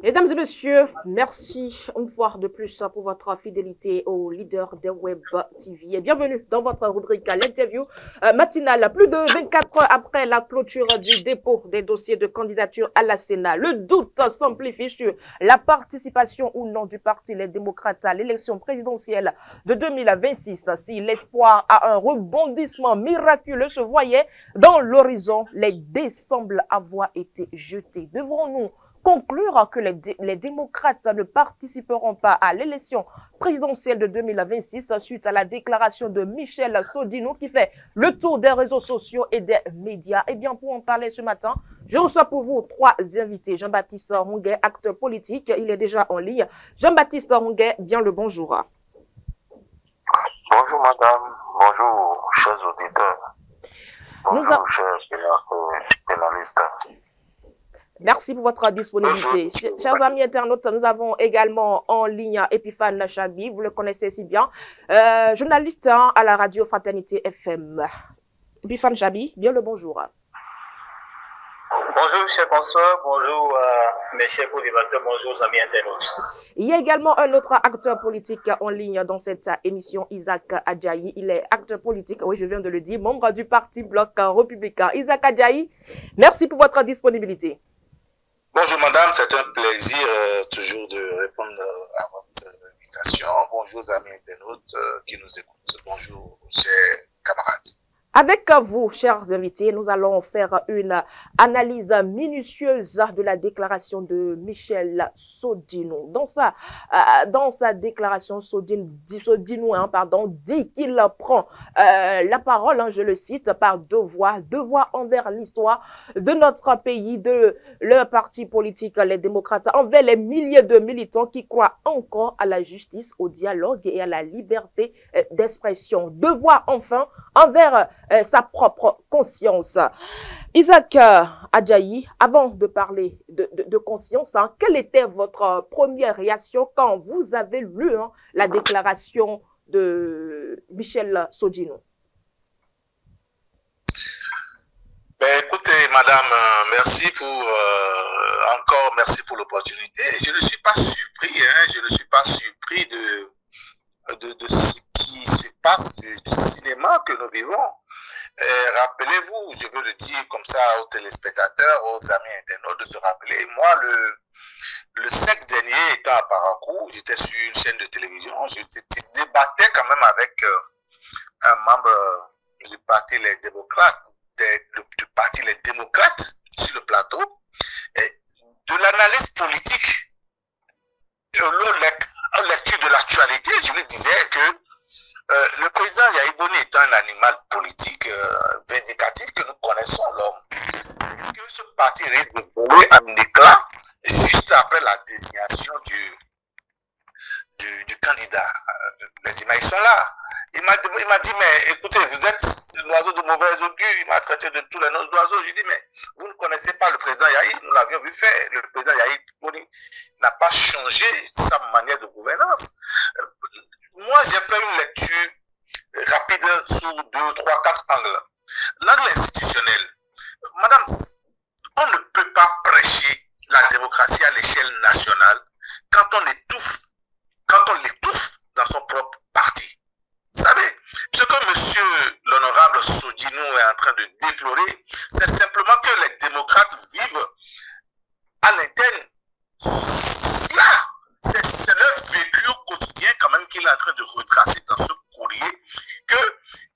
Mesdames et messieurs, merci une fois de plus pour votre fidélité au leader des Web TV et bienvenue dans votre rubrique l'interview matinale. Plus de 24 heures après la clôture du dépôt des dossiers de candidature à la Sénat, le doute s'amplifie sur la participation ou non du Parti Les Démocrates à l'élection présidentielle de 2026. Si l'espoir à un rebondissement miraculeux se voyait dans l'horizon, les dés semblent avoir été jetés. Devrons-nous conclure que les démocrates ne participeront pas à l'élection présidentielle de 2026 suite à la déclaration de Michel Sodinou qui fait le tour des réseaux sociaux et des médias? Eh bien, pour en parler ce matin, je reçois pour vous trois invités. Jean-Baptiste Ronguet, acteur politique, il est déjà en ligne. Jean-Baptiste Ronguet, bien le bonjour. Bonjour madame, bonjour chers auditeurs, bonjour chers pénalistes. Merci pour votre disponibilité. Chers amis internautes, nous avons également en ligne Epiphane Chabi, vous le connaissez si bien, journaliste à la radio Fraternité FM. Epiphane Chabi, bien le bonjour. Bonjour, chers consoeurs, bonjour mes chers co-débatteurs, bonjour amis internautes. Il y a également un autre acteur politique en ligne dans cette émission, Isaac Adjayi. Il est acteur politique, oui, je viens de le dire, membre du Parti Bloc Républicain. Isaac Adjayi, merci pour votre disponibilité. Bonjour madame, c'est un plaisir toujours de répondre à votre invitation. Bonjour amis internautes qui nous écoutent. Bonjour chers camarades. Avec vous, chers invités, nous allons faire une analyse minutieuse de la déclaration de Michel Sodinou. Dans sa déclaration, Sodinou dit qu'il prend la parole, je le cite, par devoir envers l'histoire de notre pays, de leur parti politique, les démocrates, envers les milliers de militants qui croient encore à la justice, au dialogue et à la liberté d'expression. Devoir enfin envers sa propre conscience. Isaac Adjayi, avant de parler de conscience, quelle était votre première réaction quand vous avez lu la déclaration de Michel Sodinou? Écoutez, madame, merci pour l'opportunité. Je ne suis pas surpris, je ne suis pas surpris de ce qui se passe du cinéma que nous vivons. Rappelez-vous, je veux le dire comme ça aux téléspectateurs, aux amis internautes, de se rappeler, moi, le 5 dernier, étant à Parakou, j'étais sur une chaîne de télévision, je débattais quand même avec un membre du Parti Les Démocrates, du Parti Les Démocrates sur le plateau, et de l'analyse politique, en lecture de l'actualité, je lui disais que le président Yahi Boni est un animal politique vindicatif que nous connaissons, l'homme. Que ce parti risque de voler en éclat juste après la désignation du candidat. Les images sont là. Il m'a dit, mais écoutez, vous êtes l'oiseau de mauvais augure. Il m'a traité de tous les noms d'oiseaux. Je lui dis, mais vous ne connaissez pas le président Yahi. Nous l'avions vu faire. Le président Yahi Boni n'a pas changé sa manière de gouvernance. Moi, j'ai fait une lecture rapide sur 2, 3, 4 angles. L'angle institutionnel. Madame, on ne peut pas prêcher la démocratie à l'échelle nationale quand on l'étouffe dans son propre parti. Vous savez, ce que monsieur l'honorable Sodinou est en train de déplorer, c'est simplement que les démocrates vivent à l'interne. Cela, c'est leur vécu quotidien quand même qu'il est en train de retracer dans ce courrier, que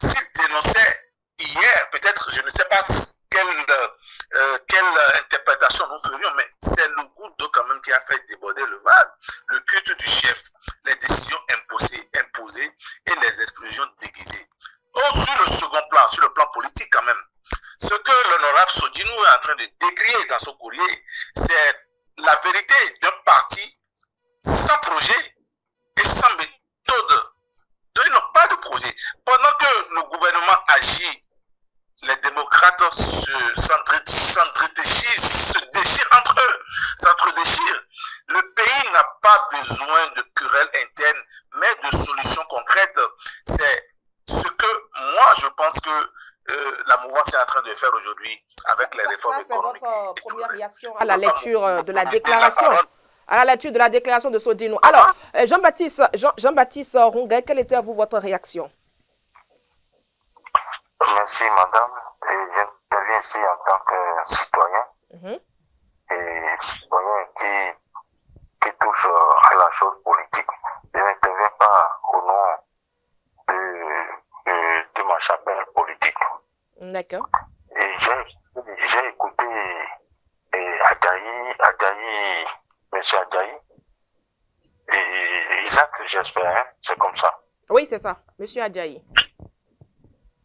s'il dénonçait hier, peut-être, je ne sais pas quelle interprétation nous ferions, mais c'est le groupe d'eau quand même qui a fait déborder le vase, le culte du chef, les décisions imposées et les exclusions déguisées. Sur le second plan, sur le plan politique quand même, ce que l'honorable Sodinou est en train de décrire dans ce courrier, c'est la vérité d'un parti sans projet et sans méthode. Donc, ils n'ont pas de projet. Pendant que le gouvernement agit, les démocrates se déchirent entre eux, s'entre-déchirent. Le pays n'a pas besoin de querelles internes, mais de solutions concrètes. C'est ce que moi, je pense que la mouvance est en train de faire aujourd'hui avec les réformes économiques. C'est votre première réaction à la lecture de la déclaration. À la lecture de la déclaration de Sodino. Alors, Jean-Baptiste Ronguet, quelle était à vous votre réaction? Merci, madame. J'interviens ici en tant que citoyen. Et citoyen qui touche à la chose politique. Je n'interviens pas au nom de ma chapelle politique. D'accord. Et j'ai écouté Adjaï, monsieur Adjaï, et Isaac, j'espère, hein, c'est comme ça. Oui, c'est ça, monsieur Adjaï.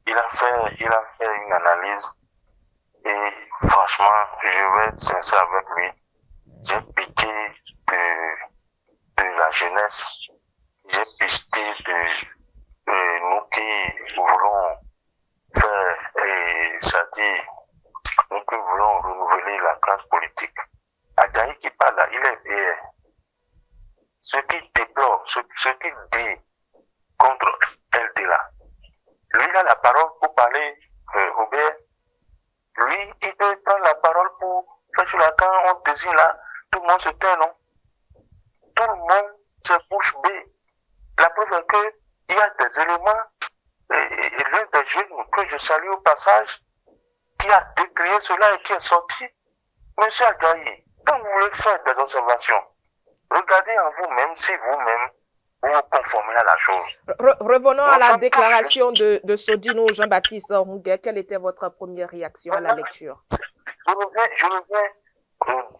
Il a fait une analyse et franchement, je vais être sincère avec lui. J'ai pitié de la jeunesse. J'ai pitié de nous qui voulons faire, c'est-à-dire, nous qui voulons renouveler la classe politique. Adjaï qui parle là, il est bien. Ce qui déplore, ce qu'il dit contre LD là, lui, il a la parole pour parler, Robert. Lui, il peut prendre la parole pour faire sur la quand on désigne là, tout le monde se tait, non? Tout le monde se bouche bée. La preuve est que il y a des éléments, et l'un des jeunes que je salue au passage, qui a décrié cela et qui est sorti. Monsieur Adjaï, quand vous voulez faire des observations, regardez en vous-même si vous-même vous vous conformez à la chose. Revenons à la déclaration de Sodino Jean-Baptiste Ronguet. Quelle était votre première réaction à la lecture? Je reviens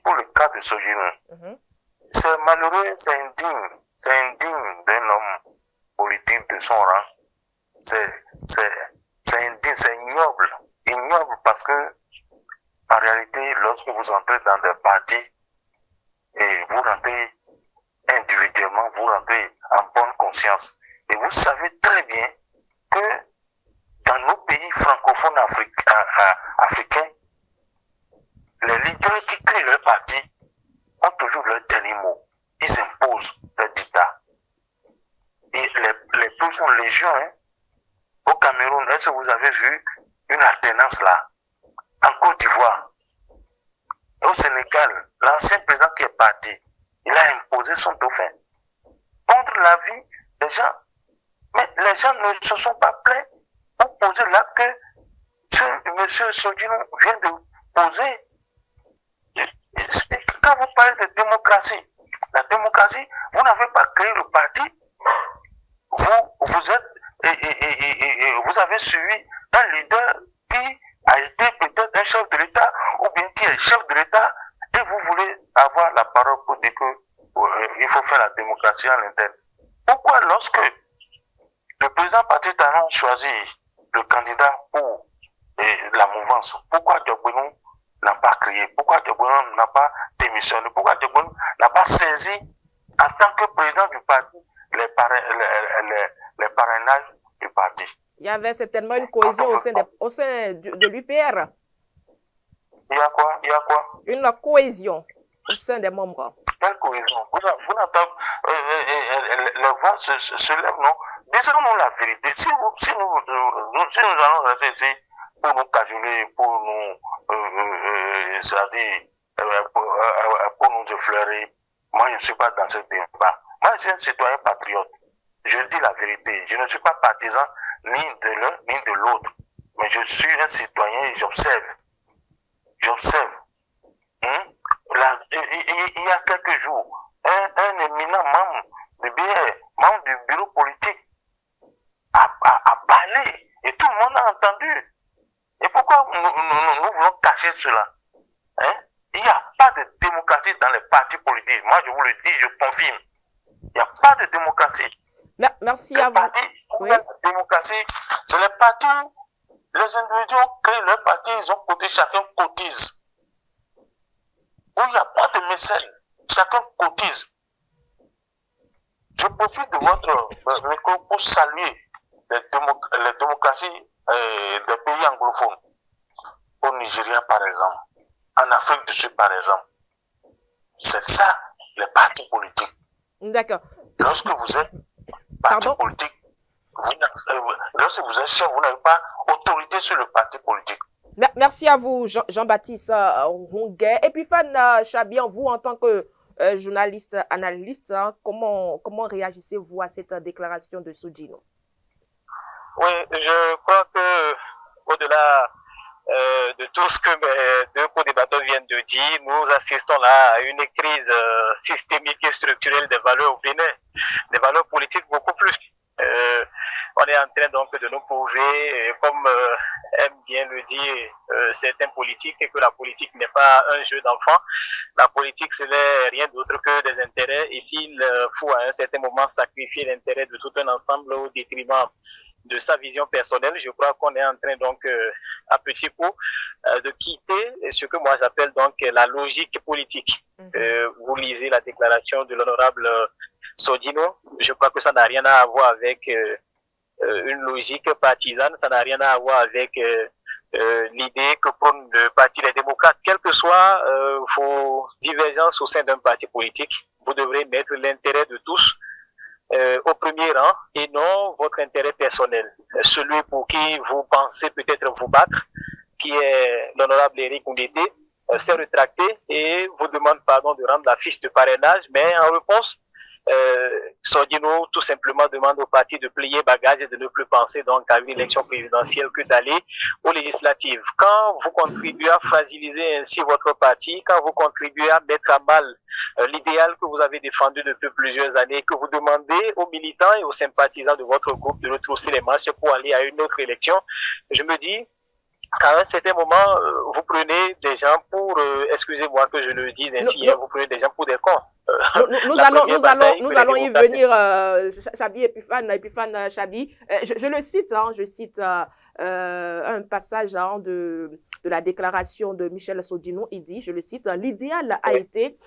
pour le cas de Sodino. C'est malheureux, c'est indigne d'un homme politique de son rang. C'est indigne, c'est ignoble parce que en réalité, lorsque vous entrez dans des partis et vous rentrez individuellement, vous rentrez en bonne conscience. Et vous savez très bien que dans nos pays francophones africains, les leaders qui créent leur parti ont toujours leur dernier mot. Ils imposent leur dictat. Et les peuples sont légion. Hein. Au Cameroun, est-ce que vous avez vu une alternance là? En Côte d'Ivoire, au Sénégal, l'ancien président qui est parti, il a imposé son dauphin contre la vie des gens. Mais les gens ne se sont pas plaints pour poser l'acte que M. Sodino vient de poser. Quand vous parlez de démocratie, la démocratie, vous n'avez pas créé le parti. Vous êtes, vous avez suivi un leader qui a été peut-être un chef de l'État ou bien qui est chef de l'État et vous voulez avoir la parole pour dire que il faut faire la démocratie en interne. Pourquoi lorsque le président Patrice Talon choisit le candidat pour la mouvance, pourquoi Diogbenou n'a pas crié? Pourquoi Diogbenou n'a pas démissionné? Pourquoi Diogbenou n'a pas saisi en tant que président du parti les parrainages du parti? Il y avait certainement une cohésion au sein de l'UPR. Il y a quoi? Une cohésion au sein des membres. Quelle cohésion? Vous n'entendez, les voix se lèvent, non? Disons-nous la vérité. Si nous allons rester ici pour nous cajoler, pour nous, c'est-à-dire, pour nous effleurer, moi je ne suis pas dans ce débat. Moi je suis un citoyen patriote. Je dis la vérité. Je ne suis pas partisan ni de l'un ni de l'autre. Mais je suis un citoyen et j'observe. Il y a quelques jours, un éminent membre du bureau politique, a parlé et tout le monde a entendu. Et pourquoi nous voulons cacher cela? Hein? Il n'y a pas de démocratie dans les partis politiques. Moi, je vous le dis, je confirme. Il n'y a pas de démocratie. Merci à vous. Oui. La démocratie, c'est les partis où les individus ont créé leur parti, ils ont cotisé, chacun cotise. Où il n'y a pas de mécène, chacun cotise. Je profite de votre micro pour saluer les démocraties des pays anglophones. Au Nigeria, par exemple. En Afrique du Sud, par exemple. C'est ça, les partis politiques. D'accord. Lorsque vous êtes parti politique, lorsque vous êtes chef, vous n'avez pas autorité sur le parti politique. Merci à vous, Jean-Baptiste Ronguet. Et puis, Fan Chabian, vous, en tant que journaliste, analyste, hein, comment réagissez-vous à cette déclaration de Sodino? Oui, je crois que au-delà de tout ce que mes deux co-débatteurs viennent de dire, nous assistons là à une crise systémique et structurelle des valeurs au Bénin, des valeurs politiques beaucoup plus. On est en train donc de nous prouver, comme aiment bien le dire certains politiques, que la politique n'est pas un jeu d'enfant. La politique, ce n'est rien d'autre que des intérêts. Ici, il faut à un certain moment sacrifier l'intérêt de tout un ensemble au détriment de sa vision personnelle. Je crois qu'on est en train donc à petits coups de quitter ce que moi j'appelle donc la logique politique. Vous lisez la déclaration de l'honorable Sodino. Je crois que ça n'a rien à voir avec une logique partisane, ça n'a rien à voir avec l'idée que prône le Parti des démocrates. Quelles que soient vos divergences au sein d'un parti politique, vous devrez mettre l'intérêt de tous au premier rang et non votre intérêt personnel. Celui pour qui vous pensez peut-être vous battre, qui est l'honorable Éric Oundété, s'est rétracté et vous demande pardon de rendre la fiche de parrainage, mais en réponse, Sodino tout simplement demande au parti de plier bagage et de ne plus penser donc à une élection présidentielle que d'aller aux législatives. Quand vous contribuez à fragiliser ainsi votre parti, quand vous contribuez à mettre à mal l'idéal que vous avez défendu depuis plusieurs années, que vous demandez aux militants et aux sympathisants de votre groupe de retrousser les manches pour aller à une autre élection, je me dis qu'à un certain moment, vous prenez des gens pour, excusez-moi que je le dise ainsi, vous prenez des gens pour des cons. Nous allons y venir, Chabi Epiphane Chabi. Je le cite, hein, je cite un passage hein, de la déclaration de Michel Sodino. Il dit, je le cite, l'idéal a été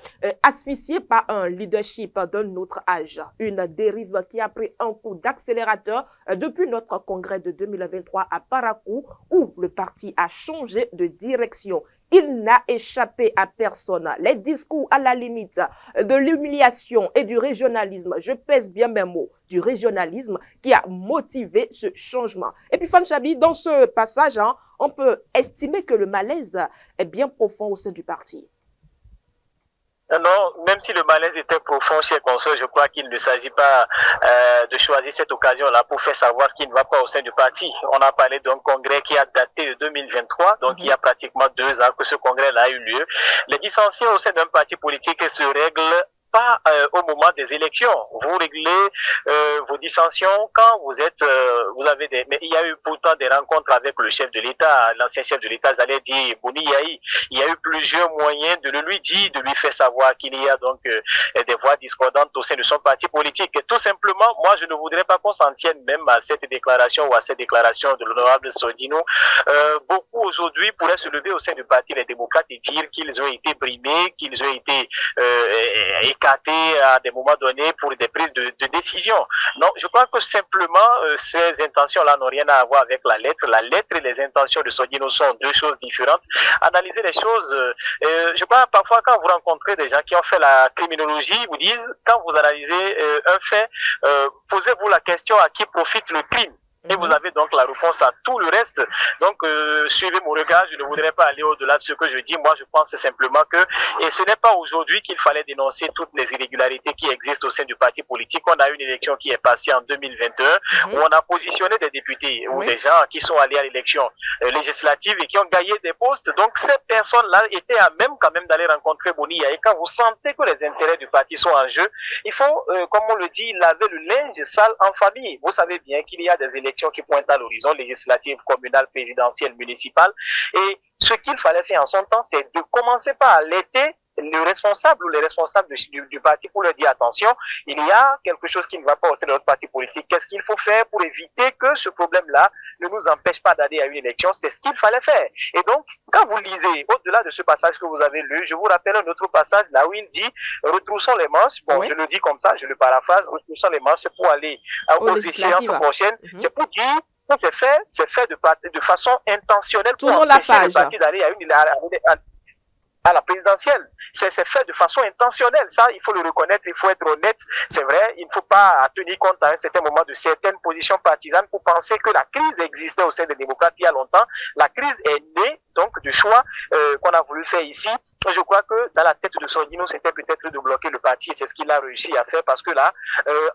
asphyxié par un leadership d'un autre âge, une dérive qui a pris un coup d'accélérateur depuis notre congrès de 2023 à Parakou, où le parti a changé de direction. Il n'a échappé à personne. Les discours à la limite de l'humiliation et du régionalisme, je pèse bien mes mots, du régionalisme qui a motivé ce changement. Et puis, Fanchabi, dans ce passage, hein, on peut estimer que le malaise est bien profond au sein du parti. Non, même si le malaise était profond, chers consoeurs, je crois qu'il ne s'agit pas de choisir cette occasion-là pour faire savoir ce qui ne va pas au sein du parti. On a parlé d'un congrès qui a daté de 2023, donc il y a pratiquement 2 ans que ce congrès-là a eu lieu. Les dissensions au sein d'un parti politique se règlent pas au moment des élections. Vous réglez vos dissensions quand vous êtes, vous avez des. Mais il y a eu pourtant des rencontres avec le chef de l'État, l'ancien chef de l'État, j'allais dire Bouni Yahi. Il y a eu plusieurs moyens de le lui dire, de lui faire savoir qu'il y a donc des voix discordantes au sein de son parti politique. Et tout simplement, moi, je ne voudrais pas qu'on s'en tienne même à cette déclaration ou à cette déclaration de l'honorable Sodino. Beaucoup aujourd'hui pourraient se lever au sein du parti des démocrates et dire qu'ils ont été brimés, qu'ils ont été à des moments donnés pour des prises de décision. Non, je crois que simplement ces intentions-là n'ont rien à voir avec la lettre. La lettre et les intentions de Sodino sont 2 choses différentes. Analyser les choses, je crois parfois quand vous rencontrez des gens qui ont fait la criminologie, vous disent, quand vous analysez un fait, posez-vous la question à qui profite le crime. Et vous avez donc la réponse à tout le reste. Donc, suivez mon regard, je ne voudrais pas aller au-delà de ce que je dis. Moi, je pense simplement que, et ce n'est pas aujourd'hui qu'il fallait dénoncer toutes les irrégularités qui existent au sein du parti politique. On a eu une élection qui est passée en 2021, où on a positionné des députés ou des gens qui sont allés à l'élection législative et qui ont gagné des postes. Donc, ces personnes-là étaient à même quand même d'aller rencontrer Boni. Et quand vous sentez que les intérêts du parti sont en jeu, il faut, comme on le dit, laver le linge sale en famille. Vous savez bien qu'il y a des élections qui pointent à l'horizon, législative, communale, présidentielle, municipale. Et ce qu'il fallait faire en son temps, c'est de commencer par alerter le responsable ou les responsables du parti pour leur dire attention, il y a quelque chose qui ne va pas au sein de notre parti politique. Qu'est-ce qu'il faut faire pour éviter que ce problème-là ne nous empêche pas d'aller à une élection? C'est ce qu'il fallait faire. Et donc, quand vous lisez, au-delà de ce passage que vous avez lu, je vous rappelle un autre passage là où il dit retroussons les manches. Bon, je le dis comme ça, je le paraphrase, retroussons les manches pour aller aux échéances prochaines. C'est pour dire que c'est fait de façon intentionnelle pour empêcher le parti d'aller à la présidentielle. C'est fait de façon intentionnelle. Ça, il faut le reconnaître, il faut être honnête. C'est vrai, il ne faut pas tenir compte à un certain moment de certaines positions partisanes pour penser que la crise existait au sein des démocrates il y a longtemps. La crise est née donc du choix qu'on a voulu faire ici. Je crois que dans la tête de Sordino, c'était peut-être de bloquer le parti, et c'est ce qu'il a réussi à faire, parce que là,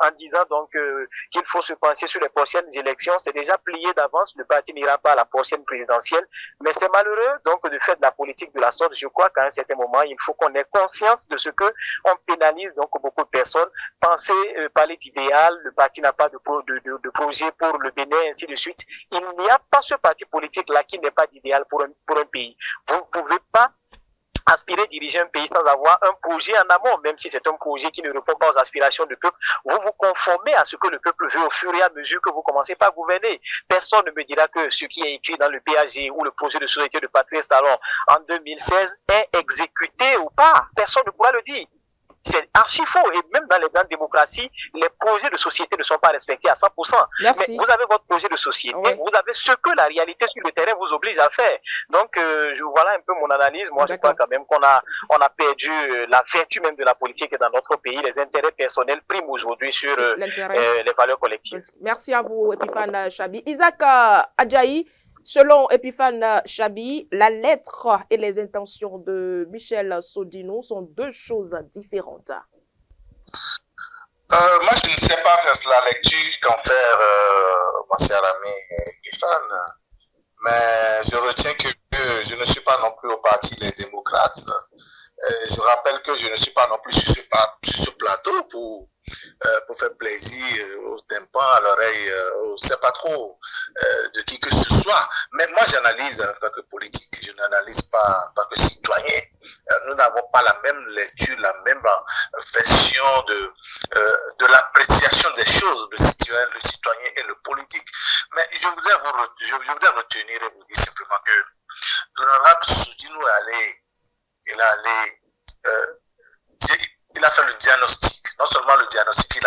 en disant donc qu'il faut se pencher sur les prochaines élections, c'est déjà plié d'avance, le parti n'ira pas à la prochaine présidentielle, mais c'est malheureux donc de faire de la politique de la sorte. Je crois qu'à un certain moment, il faut qu'on ait conscience de ce que on pénalise donc beaucoup de personnes. Penser, parler d'idéal, le parti n'a pas de projet pour le Bénin, ainsi de suite. Il n'y a pas ce parti politique-là qui n'est pas d'idéal pour un pays. Vous ne pouvez pas aspirer diriger un pays sans avoir un projet en amont, même si c'est un projet qui ne répond pas aux aspirations du peuple. Vous vous conformez à ce que le peuple veut au fur et à mesure que vous commencez par gouverner. Personne ne me dira que ce qui est écrit dans le PAG ou le projet de société de Patrice Talon en 2016 est exécuté ou pas. Personne ne pourra le dire. C'est archi faux. Et même dans les grandes démocraties, les projets de société ne sont pas respectés à 100%. Merci. Mais vous avez votre projet de société, oui. Vous avez ce que la réalité sur le terrain vous oblige à faire. Donc, voilà un peu mon analyse. Moi, je crois quand même qu'on a perdu la vertu même de la politique dans notre pays. Les intérêts personnels priment aujourd'hui sur les valeurs collectives. Merci à vous, Epiphane Chabi. Isaac Adjaï, selon Epiphane Chabi, la lettre et les intentions de Michel Sordino sont deux choses différentes. Moi, je ne sais pas la lecture qu'en faire mon cher ami Epiphane, mais je retiens que je ne suis pas non plus au parti Les Démocrates. Je rappelle que je ne suis pas non plus sur ce plateau pour faire plaisir au tympan, à l'oreille, on ne sait pas trop de qui que ce soit. Mais moi, j'analyse en tant que politique, je n'analyse pas en tant que citoyen. Nous n'avons pas la même lecture, la même version de l'appréciation des choses, le citoyen et le politique. Mais je voudrais retenir et vous dire simplement que l'honorable Sordino il a fait le diagnostic. Non seulement le diagnostic, il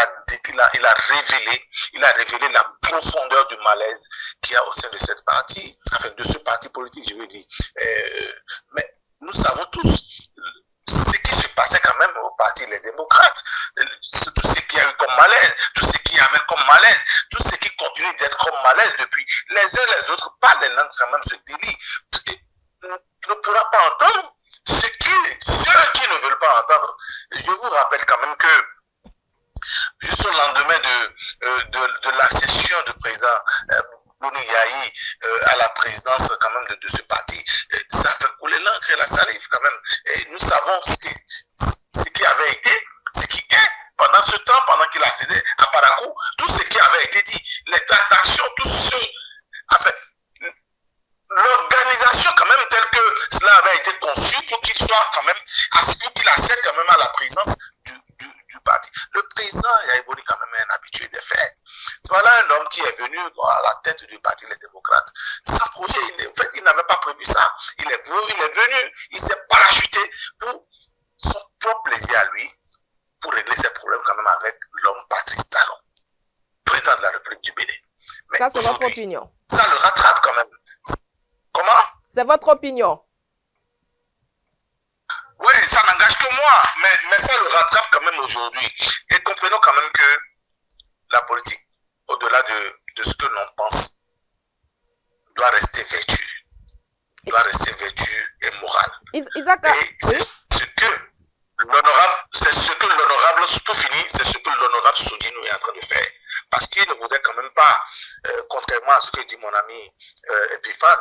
a révélé la profondeur du malaise qu'il y a au sein de cette partie, enfin de ce parti politique, je veux dire. Mais nous savons tous ce qui se passait quand même au parti Les Démocrates, tout ce qu'il y a eu comme malaise, tout ce qu'il y avait comme malaise, tout ce qui continue d'être comme malaise depuis. Les uns les autres parlent les langues quand même se délient. Ne pourra pas entendre ceux qui ne veulent pas entendre. Je vous rappelle quand même que juste au lendemain de la session du président Boni Yahi à la présidence quand même de ce parti, ça fait couler l'encre et la salive quand même. Et nous savons ce qui avait été, ce qui est pendant ce temps, pendant qu'il a cédé à Parakou, tout ce qui avait été dit, les tractations, tout ce... Enfin, l'organisation quand même telle que cela avait été conçu pour qu'il soit quand même, pour qu'il accède quand même à la présidence du parti. Le président Yahi Boni quand même est un habitué des faits. Voilà un homme qui est venu à la tête du parti Les Démocrates. Sans projet, en fait, il n'avait pas prévu ça. Il est venu, il s'est parachuté pour son propre plaisir à lui, pour régler ses problèmes quand même avec l'homme Patrice Talon, président de la République du Bénin. Mais ça, c'est votre opinion. Ça le rattrape quand même. Comment? C'est votre opinion. Oui, ça n'engage que moi, mais ça le rattrape quand même aujourd'hui. Et comprenons quand même que la politique, au-delà de ce que l'on pense, doit rester vertu. Doit rester vertu et morale. Isaac, et c'est ce que l'honorable, pour finir, c'est ce que l'honorable Sordino est en train de faire. Parce qu'il ne voudrait quand même pas, contrairement à ce que dit mon ami Epiphane,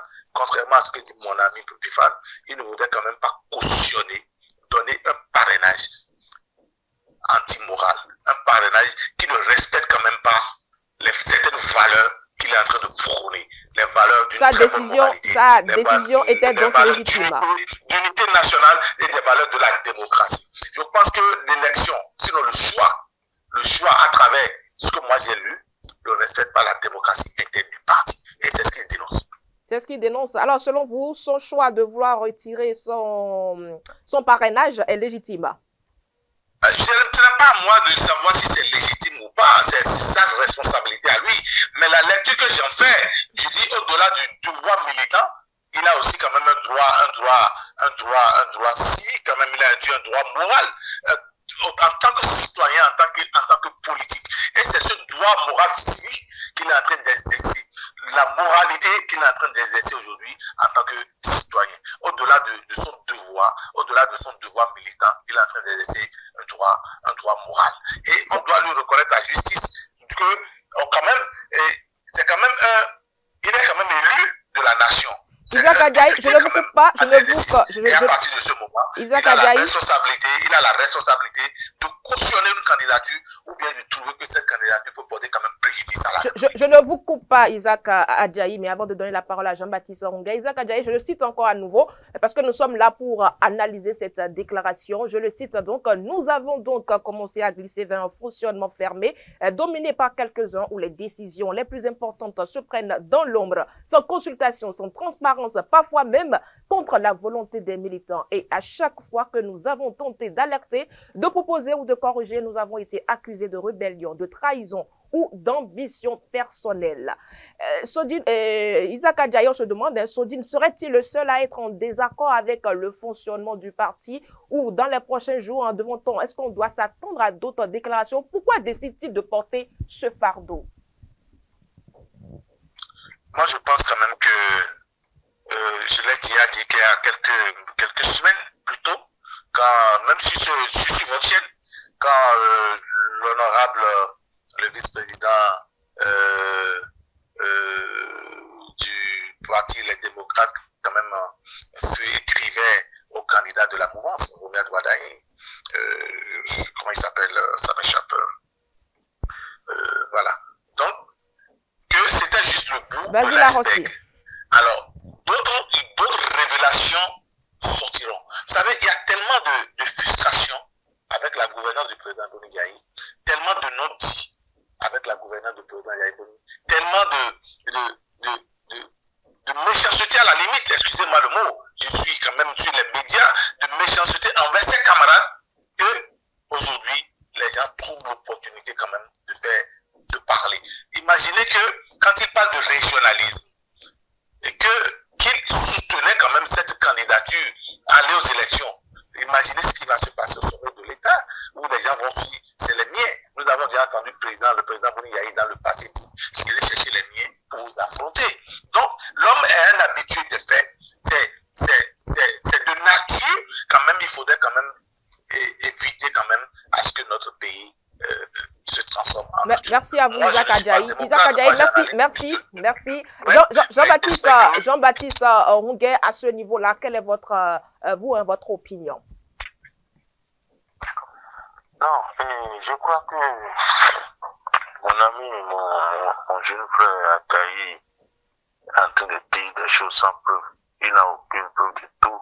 il ne voudrait quand même pas cautionner, donner un parrainage anti-moral, un parrainage qui ne respecte quand même pas certaines valeurs qu'il est en train de prôner, les valeurs d'une très bonne moralité. Sa décision était donc légitime. D'unité nationale et des valeurs de la démocratie. Je pense que l'élection, sinon le choix à travers ce que moi j'ai lu, ne respecte pas la démocratie interne du parti. Et c'est ce qu'il dénonce. C'est ce qu'il dénonce. Alors, selon vous, son choix de vouloir retirer son parrainage est légitime? Ce n'est pas à moi de savoir si c'est légitime ou pas. C'est sa responsabilité à lui. Mais la lecture que j'en fais, je dis au-delà du devoir militant, il a aussi quand même un droit civique, quand même, il a un droit moral. En tant que citoyen, en tant que politique. Et c'est ce droit moral civique qu'il est en train d'exercer. La moralité qu'il est en train d'exercer aujourd'hui en tant que citoyen. Adjaye, je ne vous coupe pas, je ne vous coupe. Et à partir de ce moment, il a la responsabilité de cautionner une candidature ou bien de trouver que cette candidature peut porter quand même préjudice à la je ne vous coupe pas, Isaac Adjaye, mais avant de donner la parole à Jean-Baptiste Ronguet, Isaac Adjaye, je le cite encore à nouveau, parce que nous sommes là pour analyser cette déclaration. Je le cite donc, nous avons donc commencé à glisser vers un fonctionnement fermé, dominé par quelques-uns où les décisions les plus importantes se prennent dans l'ombre, sans consultation, sans transparence, parfois même contre la volonté des militants. Et à chaque fois que nous avons tenté d'alerter, de proposer ou de corriger, nous avons été accusés de rébellion, de trahison ou d'ambition personnelle. Isaac Adjaye se demande, Sodine serait-il le seul à être en désaccord avec le fonctionnement du parti ou dans les prochains jours, est-ce qu'on doit s'attendre à d'autres déclarations? Pourquoi décide-t-il de porter ce fardeau? Moi, je pense quand même que, je l'ai dit qu'il y a quelques semaines plus tôt, quand, même sur votre chaîne, quand l'honorable, le vice-président du parti Les Démocrates, quand même, écrivait au candidat de la mouvance, Romuald Wardani, comment il s'appelle, ça m'échappe. Voilà. Donc, que c'était juste le bout de l'iceberg. Alors, d'autres révélations sortiront. Vous savez, il y a tellement de frustration avec la gouvernance du président Boni Yayi, tellement de non-dits avec la gouvernance du président Yayi Boni, tellement de méchanceté à la limite, excusez-moi le mot, je suis quand même sur les médias, de méchanceté envers ses camarades, que aujourd'hui, les gens trouvent l'opportunité quand même de parler. Imaginez que quand il parle de régionalisme, et qu'il soutenait quand même cette candidature à aller aux élections, imaginez ce qui va se passer au sommet de l'État, où les gens vont dire, c'est les miens. Nous avons déjà entendu le président Boni Yayi dans le passé dire, j'irai chercher les miens pour vous affronter. Donc, l'homme est un habitué des faits. C'est de nature, quand même, il faudrait quand même éviter quand même à ce que notre pays se transforme en Merci à vous, Isaac Adjaye. Merci. Jean-Baptiste Ronguet, à ce niveau-là, quelle est votre opinion? Non, je crois que mon ami, mon jeune frère Adjaye est en train de dire des choses sans preuve. Il n'a aucune preuve de tout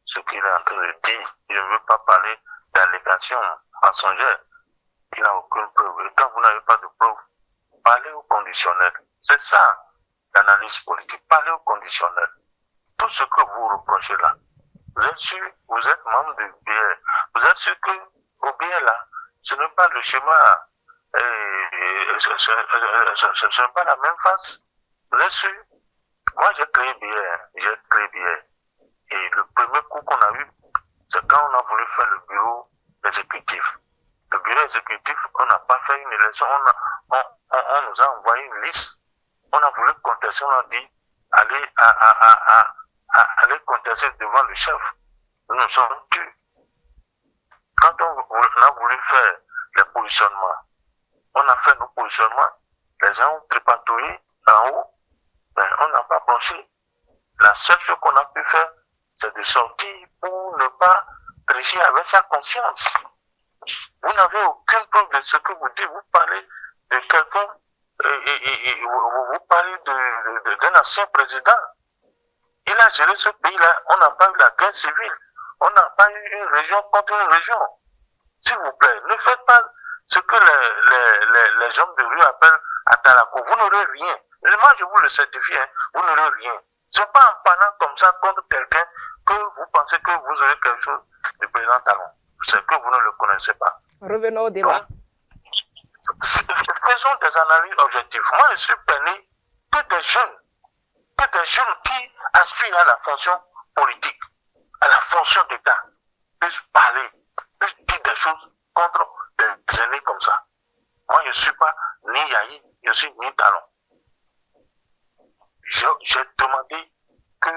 ce qu'il est en train de dire. Il ne veut pas parler d'allégations mensongères. Il n'a aucune preuve. Et quand vous n'avez pas de preuve, parlez au conditionnel. C'est ça, l'analyse politique. Parlez au conditionnel. Tout ce que vous reprochez là, vous êtes sûr, vous êtes membre du BR. Vous êtes sûr que au BR là, ce n'est pas le schéma, ce n'est pas la même face. Vous êtes sûr? Moi, j'ai créé BR. Et le premier coup qu'on a eu, c'est quand on a voulu faire le bureau exécutif. Le bureau exécutif, on n'a pas fait une élection, on nous a envoyé une liste. On a voulu contester, on a dit, allez contester devant le chef. Nous nous sommes tués. Quand on a voulu faire les positionnements, on a fait nos positionnements, les gens ont tripatouillé en haut, mais on n'a pas planché. La seule chose qu'on a pu faire, c'est de sortir pour ne pas tricher avec sa conscience. Vous n'avez aucune preuve de ce que vous dites. Vous parlez de quelqu'un et vous parlez d'un ancien président. Il a géré ce pays-là. On n'a pas eu la guerre civile. On n'a pas eu une région contre une région. S'il vous plaît, ne faites pas ce que les gens de rue appellent Atalako. Vous n'aurez rien. Moi, je vous le certifie, hein, vous n'aurez rien. Ce n'est pas en parlant comme ça contre quelqu'un que vous pensez que vous aurez quelque chose du président Talon. C'est que vous ne le connaissez pas. Revenons au débat. Faisons des analyses objectives. Moi, je suis peiné que des jeunes qui aspirent à la fonction politique, à la fonction d'État, puissent parler, puissent dire des choses contre des aînés comme ça. Moi, je ne suis pas ni Yayi, je suis ni Talon. J'ai demandé que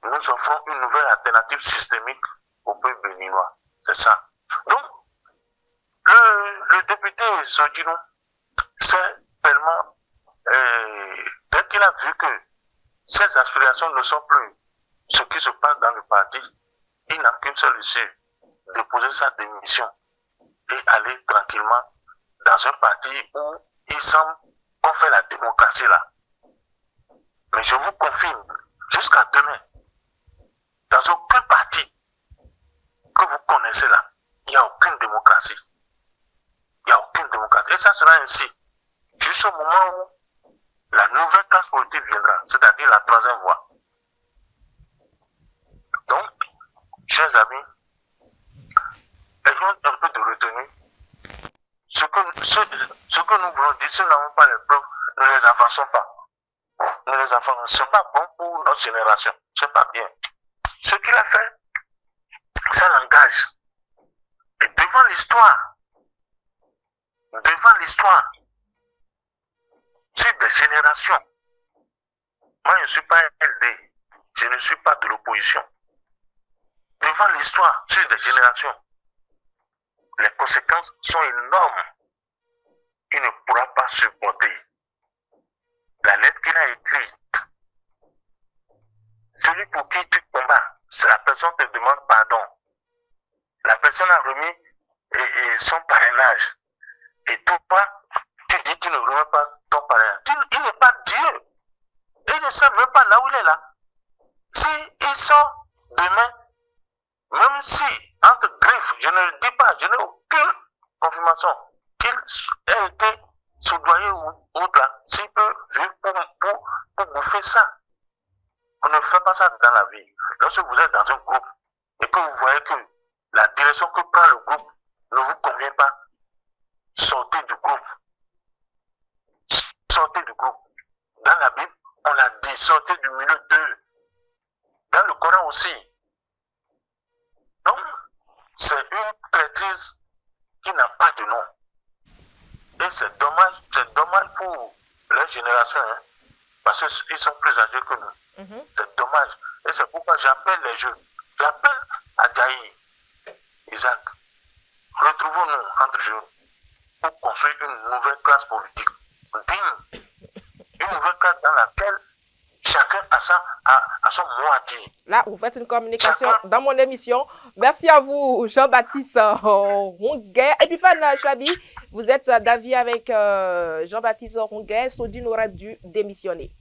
nous offrons une nouvelle alternative systémique au peuple béninois. C'est ça. Donc, le député Sodino, c'est tellement, dès qu'il a vu que ses aspirations ne sont plus ce qui se passe dans le parti, il n'a qu'une seule issue, déposer sa démission et aller tranquillement dans un parti où il semble qu'on fait la démocratie là. Mais je vous confirme, jusqu'à demain, dans aucun parti que vous connaissez là, il n'y a aucune démocratie. Il n'y a aucune démocratie. Et ça sera ainsi jusqu'au moment où la nouvelle classe politique viendra, c'est-à-dire la troisième voie. Donc, chers amis, ayons un peu de retenue. Ce que nous voulons dire, si nous n'avons pas les preuves, ne les avançons pas. Ne les avançons. Ce n'est pas bon pour notre génération. Ce n'est pas bien. Ce qu'il a fait, ça l'engage. Et devant l'histoire, sur des générations, moi je ne suis pas un LD, je ne suis pas de l'opposition. Devant l'histoire, sur des générations, les conséquences sont énormes. Il ne pourra pas supporter. La lettre qu'il a écrite, celui pour qui tu combats, la personne te demande pardon. La personne a remis son parrainage. Et toi, tu dis tu ne remets pas ton parrainage. Il n'est pas Dieu. Il ne sait même pas là où il est là. Si il sort demain, même si, entre griffes, je ne le dis pas, je n'ai aucune confirmation qu'il ait été soudoyé ou autre là, s'il peut vivre pour bouffer ça. On ne fait pas ça dans la vie. Lorsque vous êtes dans un groupe et que vous voyez que la direction que prend le groupe ne vous convient pas, sortez du groupe. Sortez du groupe. Dans la Bible, on a dit sortez du milieu d'eux. Dans le Coran aussi. Donc, c'est une traîtrise qui n'a pas de nom. Et c'est dommage pour leur génération, hein, parce qu'ils sont plus âgés que nous. C'est dommage. Et c'est pourquoi j'appelle les jeunes. J'appelle Adjaï, Isaac. Retrouvons-nous entre jeunes pour construire une nouvelle classe politique digne. Une nouvelle classe dans laquelle chacun a son mot à dire. Là, vous faites une communication dans mon émission. Merci à vous, Jean-Baptiste Ronguet. Et puis, Fan Chabi, vous êtes d'avis avec Jean-Baptiste Ronguet. Sodine aurait dû démissionner.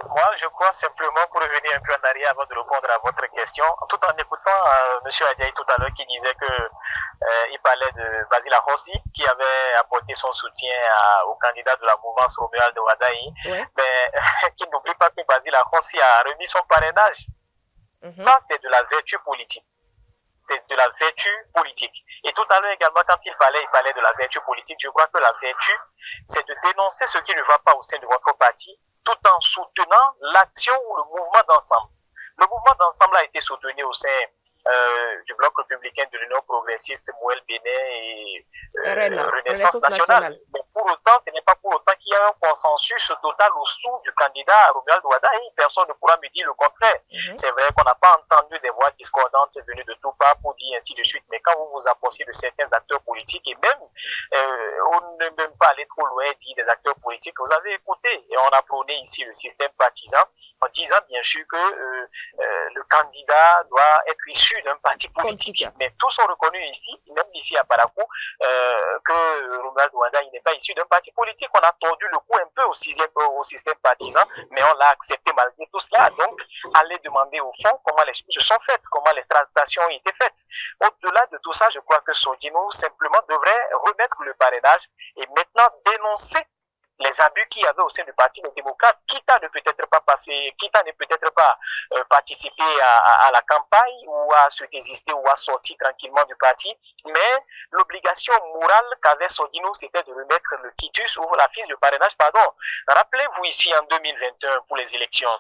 Moi, je crois simplement, pour revenir un peu en arrière avant de répondre à votre question, tout en écoutant M. Adjaï tout à l'heure qui disait que il parlait de Basile Ahossi, qui avait apporté son soutien au candidat de la mouvance Romuald Wadaï, mais qui n'oublie pas que Basile Ahossi a remis son parrainage. Ça, c'est de la vertu politique. C'est de la vertu politique. Et tout à l'heure également, quand il parlait de la vertu politique. Je crois que la vertu, c'est de dénoncer ce qui ne va pas au sein de votre parti, tout en soutenant l'action ou le mouvement d'ensemble. Le mouvement d'ensemble a été soutenu au sein du bloc républicain de l'Union progressiste, Mouel Bénin et Renaissance nationale. Mais pour autant, ce n'est pas pour autant qu'il y a un consensus total au-dessous du candidat Romuald Wadaï. Personne ne pourra me dire le contraire. C'est vrai qu'on n'a pas entendu des voix discordantes venues de tout part pour dire ainsi de suite. Mais quand vous vous approchez de certains acteurs politiques, et même, on ne même pas aller trop loin, dire des acteurs politiques, vous avez écouté et on a prôné ici le système partisan en disant bien sûr que le candidat doit être issu d'un parti politique. Mais tous ont reconnu ici, même ici à Parakou, que Romuald Wadaï n'est pas issu d'un parti politique. On a tordu le cou un peu au système partisan, mais on l'a accepté malgré tout cela. Donc, allez demander au fond comment les choses se sont faites, comment les tractations ont été faites. Au-delà de tout ça, je crois que Sodino simplement devrait remettre le parrainage et maintenant dénoncer les abus qu'il y avait au sein du Parti des démocrates, quitte à ne peut-être pas participer à la campagne ou à se désister ou à sortir tranquillement du parti, mais l'obligation morale qu'avait Sodino, c'était de remettre le quitus ou la fiche de parrainage, pardon. Rappelez-vous ici en 2021 pour les élections,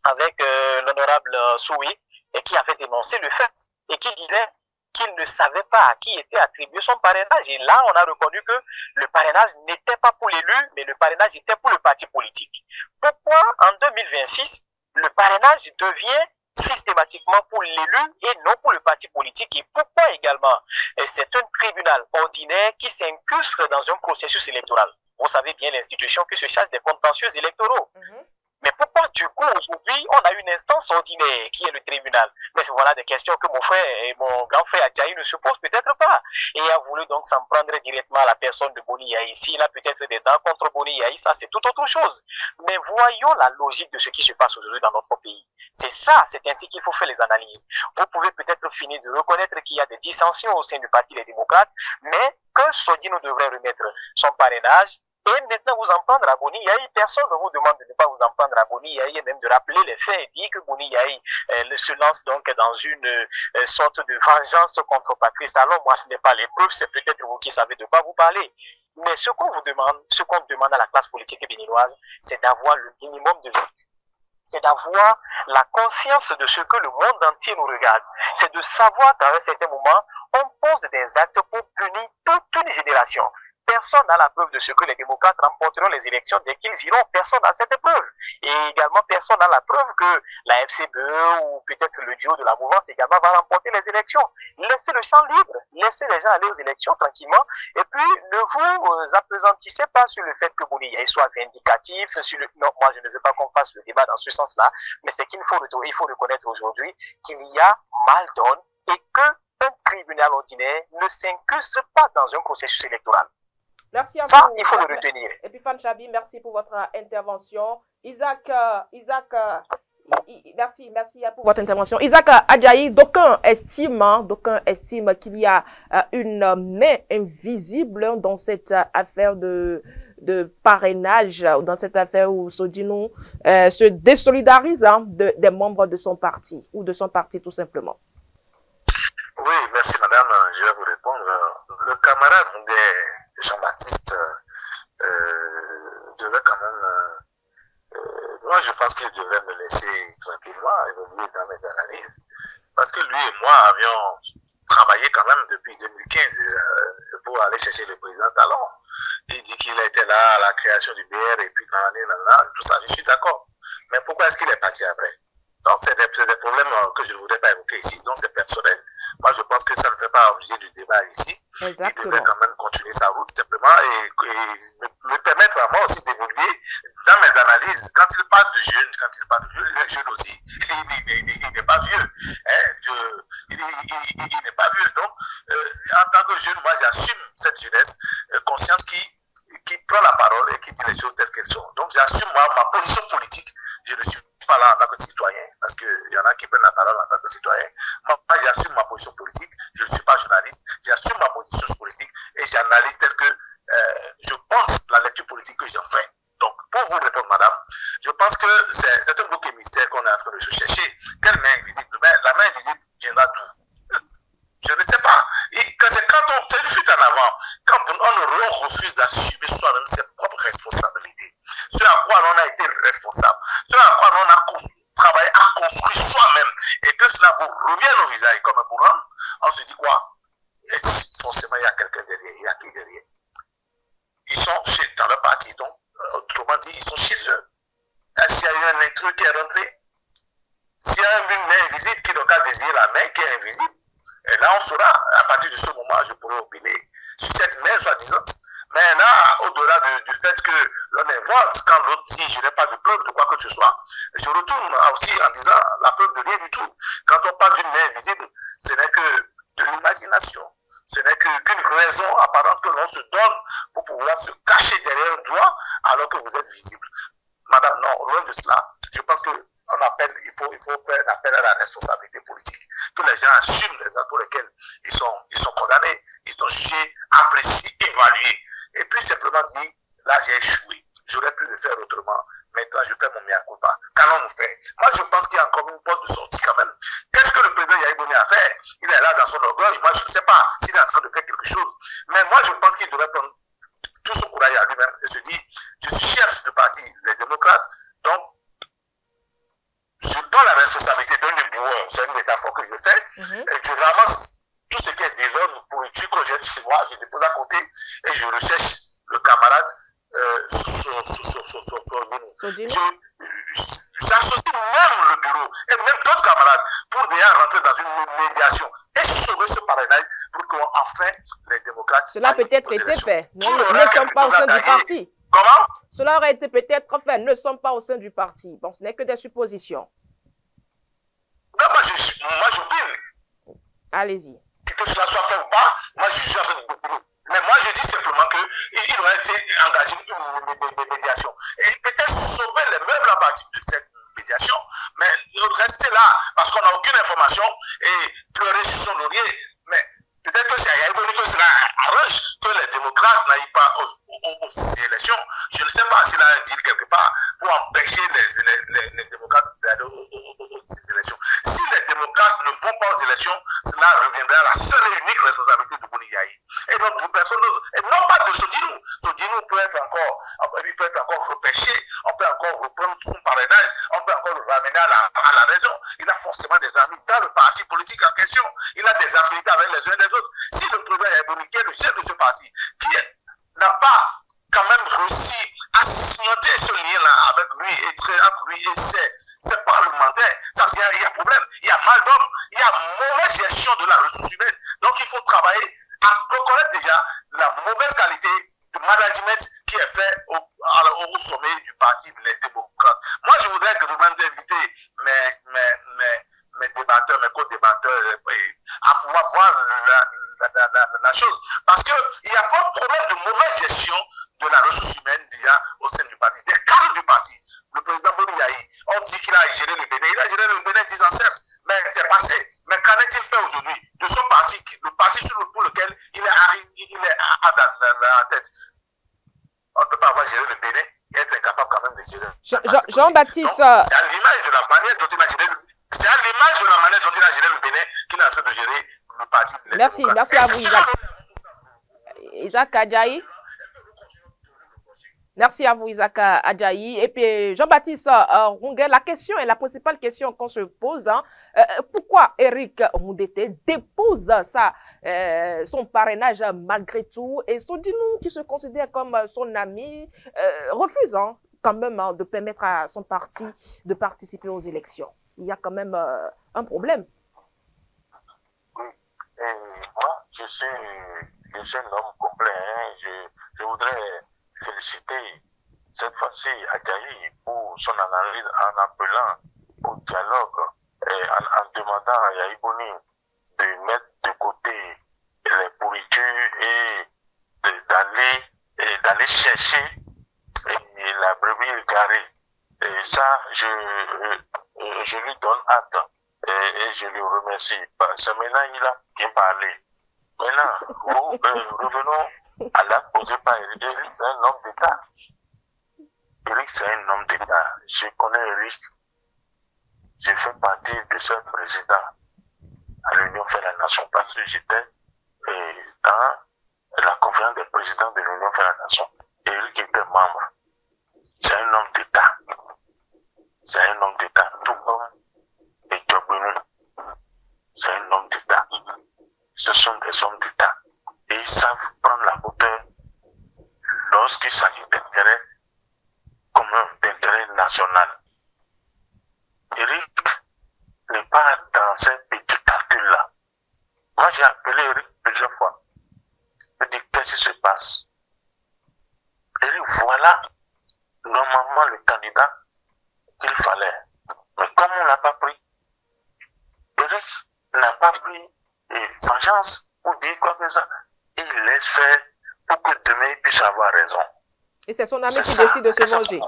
avec l'honorable Soué, et qui avait dénoncé le fait, et qui disait qu'il ne savait pas à qui était attribué son parrainage. Et là, on a reconnu que le parrainage n'était pas pour l'élu, mais le parrainage était pour le parti politique. Pourquoi, en 2026, le parrainage devient systématiquement pour l'élu et non pour le parti politique? Et pourquoi également? C'est un tribunal ordinaire qui s'incrustre dans un processus électoral. Vous savez bien l'institution qui se charge des contentieux électoraux. Mais pourquoi du coup aujourd'hui on a une instance ordinaire qui est le tribunal? Mais voilà des questions que mon frère et mon grand frère Adjaï ne se posent peut-être pas. Et il a voulu donc s'en prendre directement à la personne de Boni Yahi. S'il a peut-être des dents contre Boni Yahi, ça c'est tout autre chose. Mais voyons la logique de ce qui se passe aujourd'hui dans notre pays. C'est ça, c'est ainsi qu'il faut faire les analyses. Vous pouvez peut-être finir de reconnaître qu'il y a des dissensions au sein du Parti des démocrates, mais que Sodino devrait remettre son parrainage. Et maintenant, vous en prendre à Boni Yahi, personne ne vous demande de ne pas vous en prendre à Boni Yahi et même de rappeler les faits et dire que Boni Yahi se lance donc dans une sorte de vengeance contre Patrice Talon. Moi, ce n'est pas les preuves, c'est peut-être vous qui savez de quoi vous parlez. Mais ce qu'on vous demande, ce qu'on demande à la classe politique béninoise, c'est d'avoir le minimum de vérité. C'est d'avoir la conscience de ce que le monde entier nous regarde. C'est de savoir qu'à un certain moment, on pose des actes pour punir toute une génération. Personne n'a la preuve de ce que les démocrates remporteront les élections dès qu'ils iront. Personne n'a cette preuve. Et également, personne n'a la preuve que la FCBE ou peut-être le duo de la mouvance également va remporter les élections. Laissez le champ libre. Laissez les gens aller aux élections tranquillement. Et puis, ne vous apesantissez pas sur le fait que Boni Yahi soit vindicatif. Non, moi, je ne veux pas qu'on fasse le débat dans ce sens-là. Mais c'est qu'il faut reconnaître aujourd'hui qu'il y a mal donne et qu'un tribunal ordinaire ne s'incruste pas dans un processus électoral. Merci à ça, vous. Il faut le retenir. Et puis, Fan Chabi, merci pour votre intervention. Isaac, merci pour votre intervention. Isaac Adjaï, d'aucuns estiment qu'il y a une main invisible dans cette affaire de parrainage, dans cette affaire où Sodino se désolidarise des membres de son parti, ou de son parti tout simplement. Oui, merci madame, je vais vous répondre. Le camarade Jean-Baptiste devait quand même, moi je pense qu'il devrait me laisser tranquillement évoluer dans mes analyses, parce que lui et moi avions travaillé quand même depuis 2015 pour aller chercher le président Talon. Il dit qu'il était là à la création du BR et puis tout ça, je suis d'accord. Mais pourquoi est-ce qu'il est parti après? Donc c'est des problèmes que je ne voudrais pas évoquer ici, donc c'est personnel. Moi je pense que ça ne fait pas objet du débat ici. Exactement. Il devrait quand même continuer sa route simplement et me permettre à moi aussi d'évoluer dans mes analyses. Quand il parle de jeunes, il est jeune aussi. Il n'est pas vieux. Hein, il n'est pas vieux. Donc, en tant que jeune, moi j'assume cette jeunesse consciente qui prend la parole et qui dit les choses telles qu'elles sont. Donc j'assume moi ma position politique. Je ne suis pas là en tant que citoyen, parce qu'il y en a qui prennent la parole en tant que citoyen. Moi, j'assume ma position politique, je ne suis pas journaliste, j'assume ma position politique et j'analyse tel que je pense la lecture politique que j'en fais. Donc, pour vous répondre, madame, je pense que c'est un bouquet mystère qu'on est en train de chercher. Quelle main invisible? La main invisible viendra d'où? Je ne sais pas. C'est quand on fait en avant, quand on refuse d'assumer soi-même ses propres responsabilités, ce à quoi on a été responsable, ce à quoi on a travaillé à construire soi-même, et que cela vous revienne au visage comme un boomerang, on se dit quoi? Et forcément, il y a quelqu'un derrière. Il y a qui derrière? Ils sont dans leur parti, donc, autrement dit, ils sont chez eux. S'il y a eu un intrus qui est rentré, s'il y a une main invisible qui n'a qu'à désirer la main qui est invisible, et là, on saura, à partir de ce moment, je pourrai opiner sur cette main soi-disant. Mais là, au-delà du fait que l'on invente, quand l'autre dit je n'ai pas de preuve de quoi que ce soit, je retourne aussi en disant la preuve de rien du tout. Quand on parle d'une main invisible, ce n'est que de l'imagination. Ce n'est qu'une raison apparente que l'on se donne pour pouvoir se cacher derrière un doigt alors que vous êtes visible. Madame, non, loin de cela. Je pense que il faut faire un appel à la responsabilité politique. Que les gens assument les actes pour lesquels ils sont condamnés, ils sont jugés, appréciés, évalués. Et puis simplement dire, là j'ai échoué, j'aurais pu le faire autrement, maintenant je fais mon mea culpa. Qu'allons-nous faire? Moi je pense qu'il y a encore une porte de sortie quand même. Qu'est-ce que le président Yahi Boni a fait? Il est là dans son orgueil, moi je ne sais pas s'il est en train de faire quelque chose. Mais moi je pense qu'il devrait prendre tout son courage à lui-même et se dire, je suis chef de parti les démocrates, donc je prends la responsabilité d'un éboueur, c'est une métaphore que je fais, et je ramasse tout ce qui est désordre pour le tuer qu'on jette chez moi, je dépose à côté et je recherche le camarade j'associe même le bureau et même d'autres camarades pour déjà rentrer dans une médiation et sauver ce parrainage pour qu'enfin les démocrates... Cela peut-être été fait. Nous ne sommes pas au sein du parti. Comment? Cela aurait été peut-être, enfin, ne sont pas au sein du parti. Bon, ce n'est que des suppositions. Non, moi j'opine. Allez-y. Que cela soit fait ou pas, moi je suis en train de... Mais moi je dis simplement qu'il aurait été engagé une médiation. Et peut-être sauver les meubles à partir de cette médiation, mais rester là parce qu'on n'a aucune information et pleurer sur son laurier. Mais peut-être que c'est à Yaïboni que cela arrange que les démocrates n'aillent pas aux élections. Je ne sais pas s'il a un deal quelque part pour empêcher les démocrates d'aller aux élections. Si les démocrates ne vont pas aux élections, cela reviendra à la seule et unique responsabilité de Boni Yahi. Et donc, pour personne d'autre. Et non pas de Sodinou. Sodinou peut être encore repêché, on peut encore reprendre son parrainage, on peut encore le ramener à la raison. Il a forcément des amis dans le parti politique en question. Il a des affinités avec les uns et les autres. Si le président Yahi, qui est le chef de ce parti, qui n'a pas quand même réussi à signer ce lien-là avec lui et ses parlementaires, ça veut dire qu'il y a problème, il y a mal d'homme, il y a mauvaise gestion de la ressource humaine. Donc il faut travailler à reconnaître déjà la mauvaise qualité de management qui est fait au sommet du parti des démocrates. Moi, je voudrais que vous m'invitez mes débatteurs, mes co-débatteurs, à pouvoir voir la chose. Parce qu'il n'y a pas de problème de mauvaise gestion de la ressource humaine déjà au sein du parti, des cadres du parti. Le président Boni Yahi, on dit qu'il a géré le Bénin. Il a géré le Bénin 10 ans, certes, mais c'est passé. Mais qu'en est-il fait aujourd'hui de son parti, le parti pour lequel il est à la tête? On ne peut pas avoir géré le Bénin et être incapable quand même de gérer. Jean-Baptiste. C'est à l'image de la manière dont il a géré c'est à l'image de la manière dont il a géré le Bénin qu'il est en train de gérer le parti. Merci à vous, Isaac. Isaac Adjaï. Merci à vous, Isaac Adjaï. Et puis, Jean-Baptiste Ronguet, la question est la principale question qu'on se pose. Hein. Pourquoi Eric Moudete dépose son parrainage malgré tout et Sodinou, qui se considère comme son ami, refuse quand même de permettre à son parti de participer aux élections? Il y a quand même un problème. Oui. Et moi, je suis un homme complet. Hein. Je voudrais féliciter cette fois-ci Adjaï pour son analyse en appelant au dialogue et en demandant à Yahi Boni de mettre de côté les pourritures et d'aller chercher la brebis égarée. Et ça, je lui donne hâte et je lui remercie. C'est maintenant il a bien parlé. Maintenant, revenons à l'acte posé par Eric. Eric, c'est un homme d'État. Eric, c'est un homme d'État. Je connais Eric. Je fais partie de ce président à l'Union fait la Nation parce que j'étais dans la conférence des présidents de l'Union fait la Nation. Eric était membre. C'est un homme d'État. C'est un homme d'État. Tout comme Ethiopie. C'est un homme d'État. Ce sont des hommes d'État. Et ils savent prendre la hauteur lorsqu'il s'agit d'intérêt commun, d'intérêt national. Eric n'est pas dans ces petits calculs-là. Moi, j'ai appelé Eric plusieurs fois. Je dis, qu'est-ce qui se passe? Eric, voilà normalement le candidat qu'il fallait. Mais comme on n'a pas pris, Eric n'a pas pris vengeance pour dire quoi que ça. Il laisse faire pour que demain il puisse avoir raison. Et c'est son ami qui décide de se venger.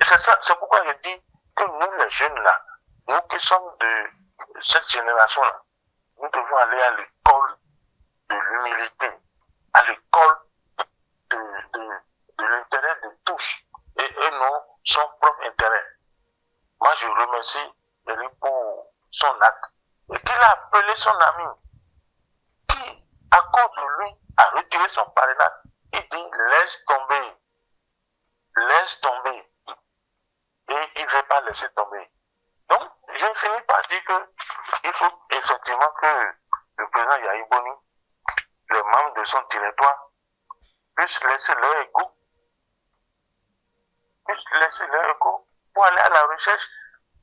Et c'est ça, c'est pourquoi je dis que nous les jeunes là, nous qui sommes de cette génération là, nous devons aller à l'école de l'humilité, à l'école de l'intérêt de tous et non son propre intérêt. Moi je remercie Eric pour son acte et qu'il a appelé son ami qui, à cause de lui, a retiré son parrainage. Il dit laisse tomber. Et il ne veut pas laisser tomber. Donc, je finis par dire que il faut effectivement que le président Yahi Boni, les membres de son territoire, puissent laisser leur égo, pour aller à la recherche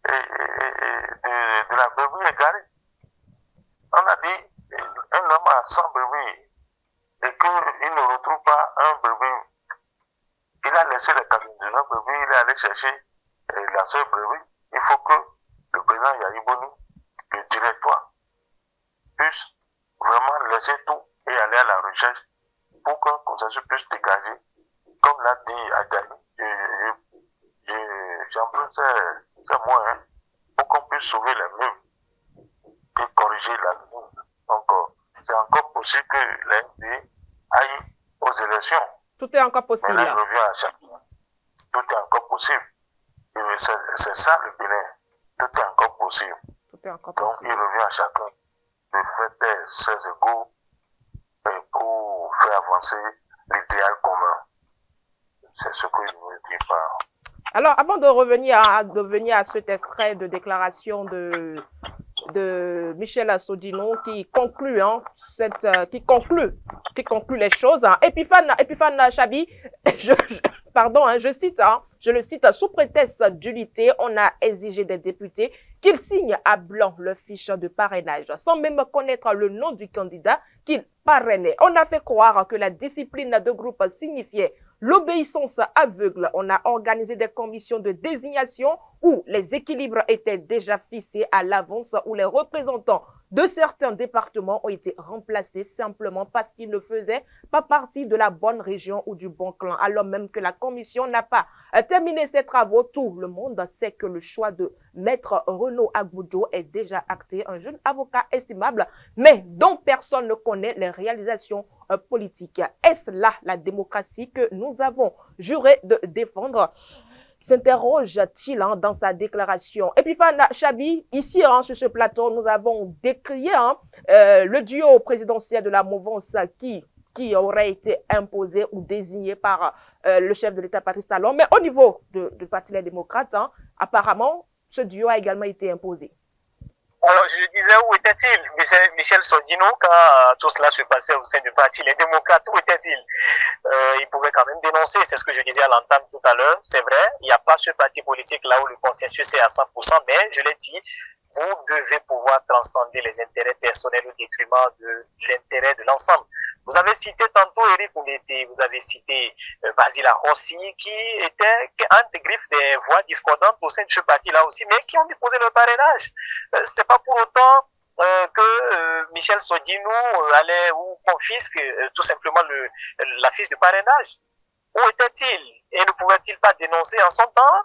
de la brebis égarée. On a dit un homme a 100 brebis et qu'il ne retrouve pas un brebis. Il première brebis, il est allé chercher la seule brebis. Il faut que le président Yahi Boni, le directoire, puisse vraiment laisser tout et aller à la recherche pour qu'un consensus puisse dégager. Comme l'a dit Adani, j'emploie ces mots, hein, pour qu'on puisse sauver les murs et corriger la ligne. Donc, c'est encore possible que l'ND aille aux élections. Tout est encore possible. Mais là, il revient à chacun. Tout est encore possible. C'est ça le Bénin. Tout est encore possible. Tout est encore Donc, possible. il revient à chacun de faire taire ses égaux pour faire avancer l'idéal commun. C'est ce que je veux dire par. Alors, avant de revenir à cet extrait de déclaration de Michel Sodino qui conclut, hein, qui conclut les choses. Hein. Epiphane Chabi, pardon, hein, je le cite, sous prétexte d'unité, on a exigé des députés qu'ils signent à blanc leur fiche de parrainage, sans même connaître le nom du candidat qu'ils parrainaient. On a fait croire que la discipline de groupe signifiait l'obéissance aveugle. On a organisé des commissions de désignation où les équilibres étaient déjà fixés à l'avance, où les représentants de certains départements ont été remplacés simplement parce qu'ils ne faisaient pas partie de la bonne région ou du bon clan. Alors même que la commission n'a pas terminé ses travaux, tout le monde sait que le choix de Maître Renaud Agboudjo est déjà acté, un jeune avocat estimable, mais dont personne ne connaît les réalisations politiques. Est-ce là la démocratie que nous avons juré de défendre? S'interroge-t-il hein, dans sa déclaration. Epiphane Chabi, ici hein, sur ce plateau, nous avons décrié hein, le duo présidentiel de la mouvance qui aurait été imposé ou désigné par le chef de l'État Patrice Talon. Mais au niveau du Parti Les Démocrates, hein, apparemment, ce duo a également été imposé. Alors, je disais, où était-il, Michel Sodino, quand tout cela se passait au sein du Parti Les Démocrates, où était-il? Il pouvait quand même dénoncer, c'est ce que je disais à l'entame tout à l'heure, c'est vrai, il n'y a pas ce parti politique là où le consensus est à 100%, mais je l'ai dit, vous devez pouvoir transcender les intérêts personnels au détriment de l'intérêt de l'ensemble. Vous avez cité tantôt Eric Oumete, vous avez cité Basile Rossi, qui était entre griffes des voix discordantes au sein de ce parti-là aussi, mais qui ont déposé leur parrainage. C'est pas pour autant que Michel Sodino allait ou confisque tout simplement la fiche de parrainage. Où était-il? Et ne pouvait-il pas dénoncer en son temps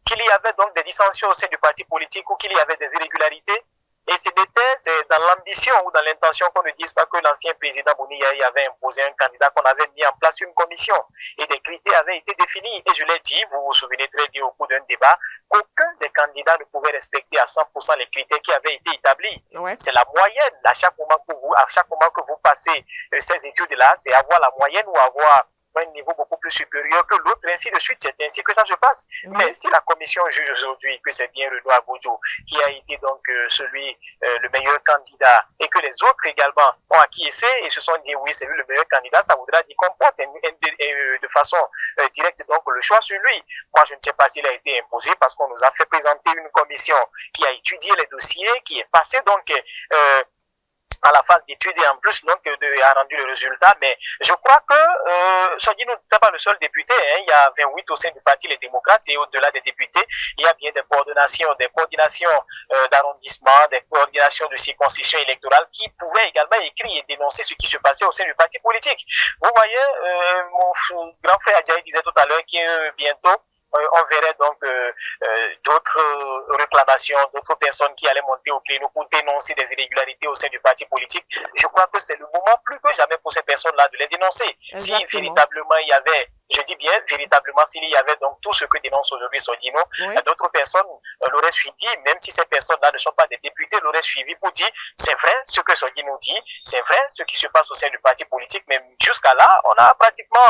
qu'il y avait donc des dissensions au sein du parti politique ou qu'il y avait des irrégularités? Et c'est dans l'ambition ou dans l'intention qu'on ne dise pas que l'ancien président Boni Yahi avait imposé un candidat, qu'on avait mis en place une commission et des critères avaient été définis. Et je l'ai dit, vous vous souvenez très bien au cours d'un débat, qu'aucun des candidats ne pouvait respecter à 100% les critères qui avaient été établis. Ouais. C'est la moyenne. À chaque moment que vous passez ces études-là, c'est avoir la moyenne ou avoir un niveau beaucoup plus supérieur que l'autre, ainsi de suite. C'est ainsi que ça se passe. Mais si la commission juge aujourd'hui que c'est bien Renaud Agboudjo qui a été donc le meilleur candidat et que les autres également ont acquiescé et se sont dit oui, c'est lui le meilleur candidat, ça voudra dire qu'on porte de façon directe donc le choix sur lui. Moi, je ne sais pas s'il a été imposé parce qu'on nous a fait présenter une commission qui a étudié les dossiers, qui est passée donc à la phase d'études et en plus donc a rendu le résultat. Mais je crois que Sodino n'était pas le seul député, hein. Il y a 28 au sein du Parti Les Démocrates et au-delà des députés, il y a bien des coordinations d'arrondissement, des coordinations de circonscription électorale qui pouvaient également écrire et dénoncer ce qui se passait au sein du parti politique. Vous voyez, mon grand frère Adjaï disait tout à l'heure que bientôt on verrait donc d'autres réclamations, d'autres personnes qui allaient monter au créneau pour dénoncer des irrégularités au sein du parti politique. Je crois que c'est le moment plus que jamais pour ces personnes-là de les dénoncer. Exactement. Si véritablement il y avait, je dis bien véritablement, s'il y avait donc tout ce que dénonce aujourd'hui Sodino, oui, d'autres personnes l'auraient suivi, même si ces personnes-là ne sont pas des députés, l'auraient suivi pour dire c'est vrai ce que Sodino dit, c'est vrai ce qui se passe au sein du parti politique, mais jusqu'à là, on a pratiquement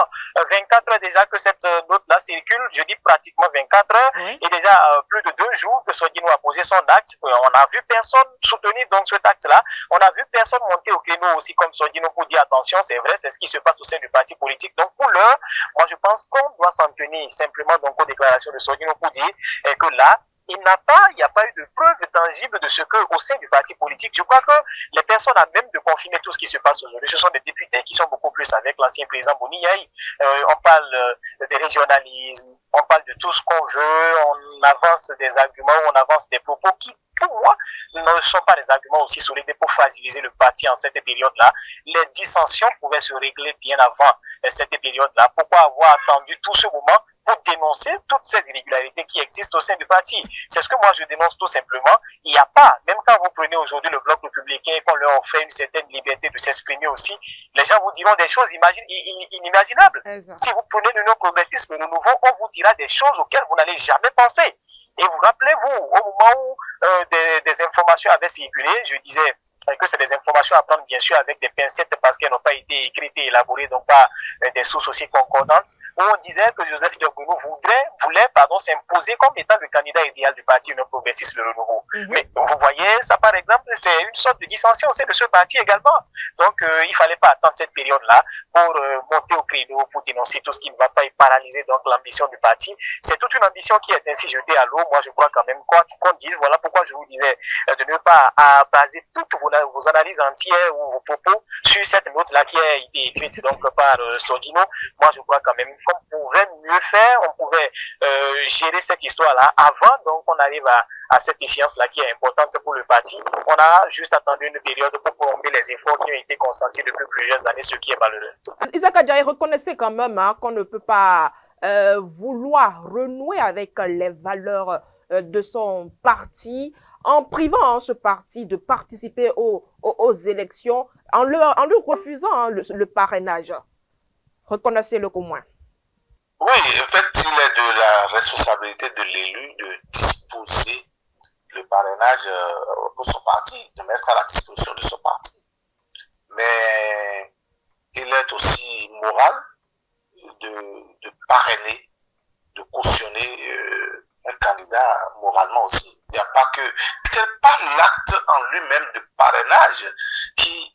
24 heures déjà que cette note-là circule, je dis pratiquement 24 heures, oui, et déjà plus de 2 jours que Sodino a posé son acte, on n'a vu personne soutenir donc cet acte-là, on a vu personne monter au créneau aussi comme Sodino pour dire attention, c'est vrai, c'est ce qui se passe au sein du parti politique. Donc pour l'heure, moi je pense qu'on doit s'en tenir simplement donc aux déclarations de Sodino pour dire que là, il n'y a pas eu de preuve tangible de ce que, au sein du parti politique, je crois que les personnes, à même de confirmer tout ce qui se passe aujourd'hui, ce sont des députés qui sont beaucoup plus avec l'ancien président Boniaï. On parle de régionalisme, on parle de tout ce qu'on veut, on avance des arguments, on avance des propos qui, pour moi, ne sont pas des arguments aussi solides pour fragiliser le parti en cette période-là. Les dissensions pouvaient se régler bien avant cette période-là. Pourquoi avoir attendu tout ce moment pour dénoncer toutes ces irrégularités qui existent au sein du parti? C'est ce que moi je dénonce tout simplement. Il n'y a pas, même quand vous prenez aujourd'hui le bloc républicain, qu'on leur offre une certaine liberté de s'exprimer aussi, les gens vous diront des choses inimaginables. Exact. Si vous prenez le nom progressiste, le renouveau, on vous dira des choses auxquelles vous n'allez jamais penser. Et vous rappelez-vous, au moment où des informations avaient circulé, je disais que c'est des informations à prendre bien sûr avec des pincettes parce qu'elles n'ont pas été écrites et élaborées, donc pas des sources aussi concordantes, où on disait que Joseph Diakono voulait s'imposer comme étant le candidat idéal du parti non progressiste, le renouveau. Mais vous voyez, ça par exemple, c'est une sorte de dissension au sein de ce parti également. Donc il fallait pas attendre cette période-là pour monter au créneau, pour dénoncer tout ce qui ne va pas et paralyser donc l'ambition du parti. C'est toute une ambition qui est ainsi jetée à l'eau. Moi je crois quand même qu'on dise, voilà pourquoi je vous disais de ne pas baser toutes vos analyses entières ou vos propos sur cette note-là qui a été écrite donc par Sodino. Moi, je crois quand même qu'on pouvait mieux faire, on pouvait gérer cette histoire-là avant, donc on arrive à cette échéance-là qui est importante pour le parti. On a juste attendu une période pour prolonger les efforts qui ont été consentis depuis plusieurs années, ce qui est malheureux. Isaac Adjaye, reconnaissez quand même qu'on ne peut pas vouloir renouer avec les valeurs de son parti en privant ce parti de participer aux élections, en lui refusant le parrainage. Reconnaissez-le au moins. Oui, en fait, il est de la responsabilité de l'élu de disposer le parrainage pour son parti, de mettre à la disposition de son parti. Mais il est aussi moral de parrainer, de cautionner un candidat moralement aussi. Il n'y a pas que, c'est pas l'acte en lui-même de parrainage qui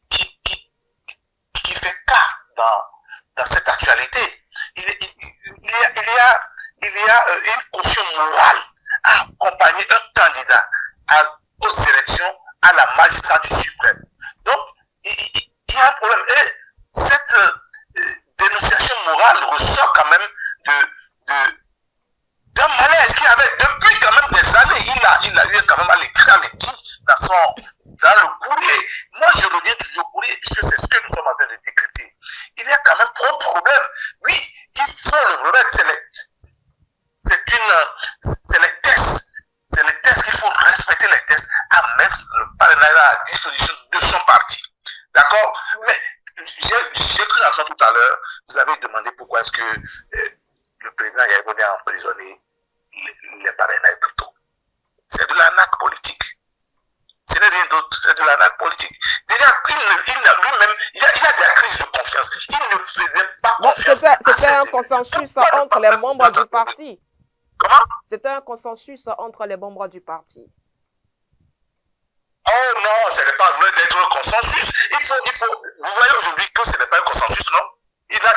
fait cas dans cette actualité. Il y a une caution morale à accompagner un candidat aux élections à la magistrature suprême. Donc, il y a un problème. Et cette dénonciation morale ressort quand même d'un malaise qu'il avait depuis quand même des années. Il a eu quand même à l'écrit dans le courrier. Moi, je reviens toujours au courrier, puisque c'est ce que nous sommes en train de décrypter. Il y a quand même un problème. Oui, il faut le remettre. C'est les tests. C'est les tests qu'il faut respecter, les tests, à mettre le parrainage à la disposition de son parti. D'accord? Mais j'ai cru entendre tout à l'heure, vous avez demandé pourquoi est-ce que le président Yaïboni a emprisonné les parrainages plutôt. C'est de l'arnaque politique. Ce n'est rien d'autre, c'est de l'arnaque politique. Déjà, lui-même, il y a des crises de confiance. Il ne faisait pas confiance. C'était un consensus entre les membres du parti. Comment? C'était un consensus entre les membres du parti. Oh non, ce n'est pas d'être un consensus. Vous voyez aujourd'hui que ce n'est pas un consensus, non? Il a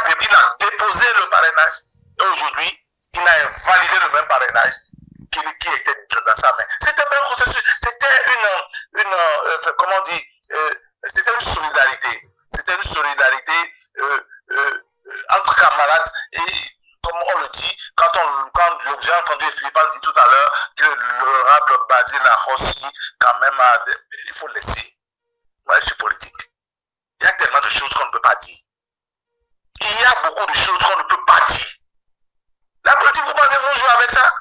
déposé le parrainage. Et aujourd'hui, il a invalidé le même parrainage qui était dans sa main. C'était pas un consensus, c'était comment on dit, c'était une solidarité. C'était une solidarité entre camarades. Et comme on le dit, quand j'ai entendu Philippe dire tout à l'heure que l'honorable Basile Rossi, quand même, il faut le laisser. Moi, je suis politique. Il y a tellement de choses qu'on ne peut pas dire. Il y a beaucoup de choses qu'on ne peut pas dire. La politique, vous pensez qu'on joue avec ça?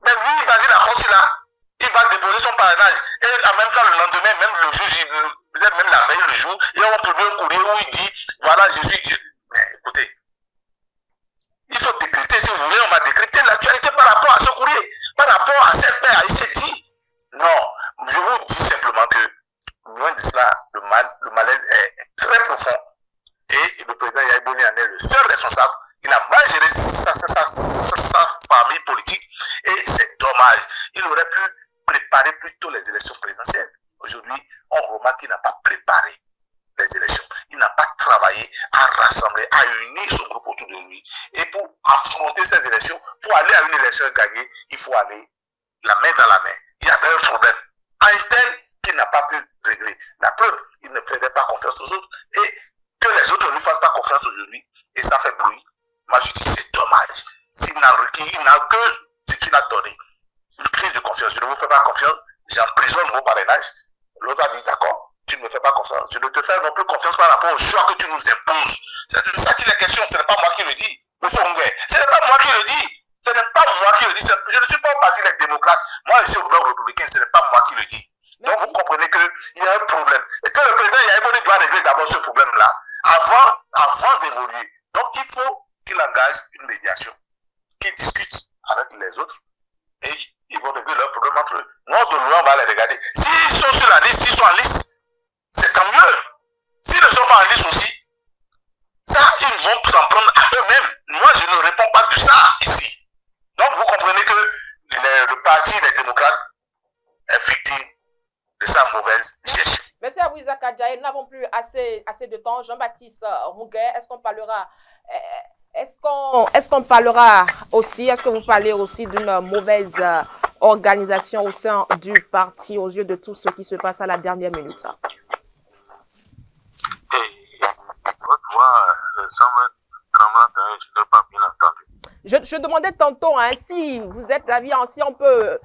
Mais lui, Basile Rossi, là, il va déposer son parrainage. Et en même temps, le lendemain, même le jour, peut-être même la veille, le jour, il y a un publié un courrier où il dit, voilà, Mais écoutez, il faut décrypter, si vous voulez, on va décrypter l'actualité par rapport à ce courrier, par rapport à ces faits, il s'est dit. Non, je vous dis simplement que, loin de cela, le malaise est très profond. Et le président Yaïboni en est le seul responsable. Il a mal géré sa famille politique et c'est dommage. Il aurait pu préparer plutôt les élections présidentielles. Aujourd'hui, on remarque qu'il n'a pas préparé les élections. Il n'a pas travaillé à rassembler, à unir son groupe autour de lui. Et pour affronter ces élections, pour aller à une élection gagnée, il faut aller la main dans la main. Il y avait un problème interne qu'il n'a pas pu régler. La preuve, il ne faisait pas confiance aux autres et que les autres ne lui fassent pas confiance aujourd'hui. Et ça fait bruit. Moi, je dis, c'est dommage. S'il n'a que ce qu'il a donné, une crise de confiance. Je ne vous fais pas confiance, j'emprisonne vos parrainages. L'autre a dit, d'accord, tu ne me fais pas confiance. Je ne te fais non plus confiance par rapport au choix que tu nous imposes. C'est de ça qu'il est question. Ce n'est pas moi qui le dis. Monsieur Ongué, ce n'est pas moi qui le dis. Ce n'est pas moi qui le dis. Je ne suis pas au parti des démocrates. Moi, je suis au bloc républicain. Ce n'est pas moi qui le dis. Donc, vous comprenez qu'il y a un problème. Et que le président Yaïboni doit régler d'abord ce problème-là avant d'évoluer. Donc, il faut qu'il engage une médiation, qu'il discute avec les autres et ils vont régler leurs problèmes entre eux. Nous, de loin, on va les regarder. S'ils sont sur la liste, s'ils sont en liste, c'est tant mieux. S'ils ne sont pas en liste aussi, ça, ils vont s'en prendre à eux-mêmes. Moi, je ne réponds pas de ça ici. Donc, vous comprenez que le parti des démocrates est victime de sa mauvaise gestion. Merci à vous, Isaac Adjaye. Nous n'avons plus assez de temps. Jean-Baptiste Rouguet, est-ce qu'on parlera aussi, est-ce que vous parlez aussi d'une mauvaise organisation au sein du parti aux yeux de tout ce qui se passe à la dernière minute? Votre voix semble tremblante, je n'ai pas bien entendu. Je demandais tantôt si vous êtes d'avis, si on peut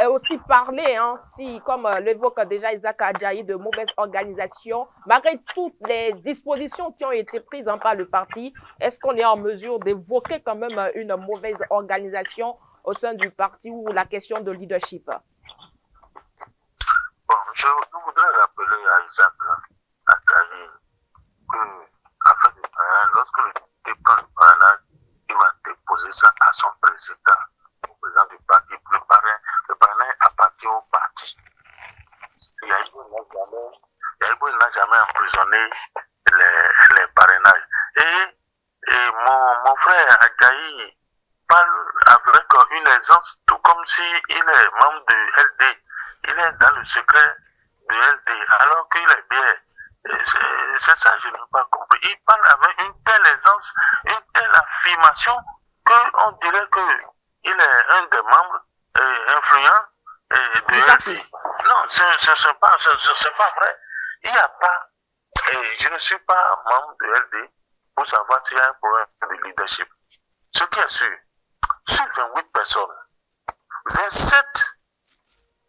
aussi parler, si, comme l'évoque déjà Isaac Adjaye, de mauvaise organisation, malgré toutes les dispositions qui ont été prises par le parti, est-ce qu'on est en mesure d'évoquer quand même une mauvaise organisation au sein du parti ou la question de leadership? Bon, je voudrais rappeler à Isaac Adjaye que, afin de lorsque le député prend le parrainage, il va déposer ça à son président, au président du parti. Le parrainage appartient au parti. Yaïbou n'a jamais emprisonné les parrainages. Et mon frère Adjaye parle avec une aisance, tout comme s'il est membre de LD. Il est dans le secret de LD, alors qu'il est bien. C'est ça, je n'ai pas compris. Il parle avec une telle aisance, une telle affirmation, qu'on dirait qu'il est un des membres influents de LD. Non, c'est pas vrai. Il n'y a pas, je ne suis pas membre de LD pour savoir s'il y a un problème de leadership. Ce qui est sûr, sur 28 personnes,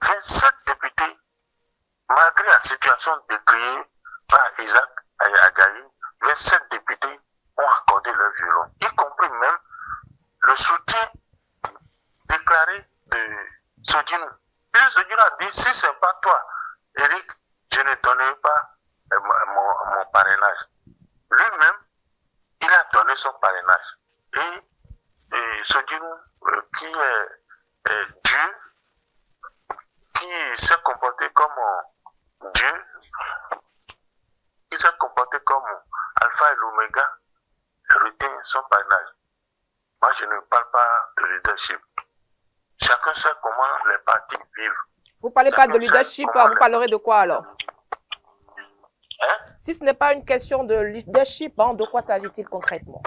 27 députés, malgré la situation décriée par Isaac Adjaye, 27 députés ont accordé leur violon, y compris même le soutien déclaré de Sodinou. Puis Sodinou a dit, si ce n'est pas toi, Eric, je ne donnerai pas mon parrainage. Lui-même, il a donné son parrainage. Et Sodinou, qui est Dieu, qui s'est comporté comme Dieu, qui s'est comporté comme Alpha et l'Oméga, retient son parrainage. Moi, je ne parle pas de leadership. Chacun sait comment les partis vivent. Vous ne parlez pas de leadership, vous parlerez de quoi alors? Si ce n'est pas une question de leadership, de quoi s'agit-il concrètement?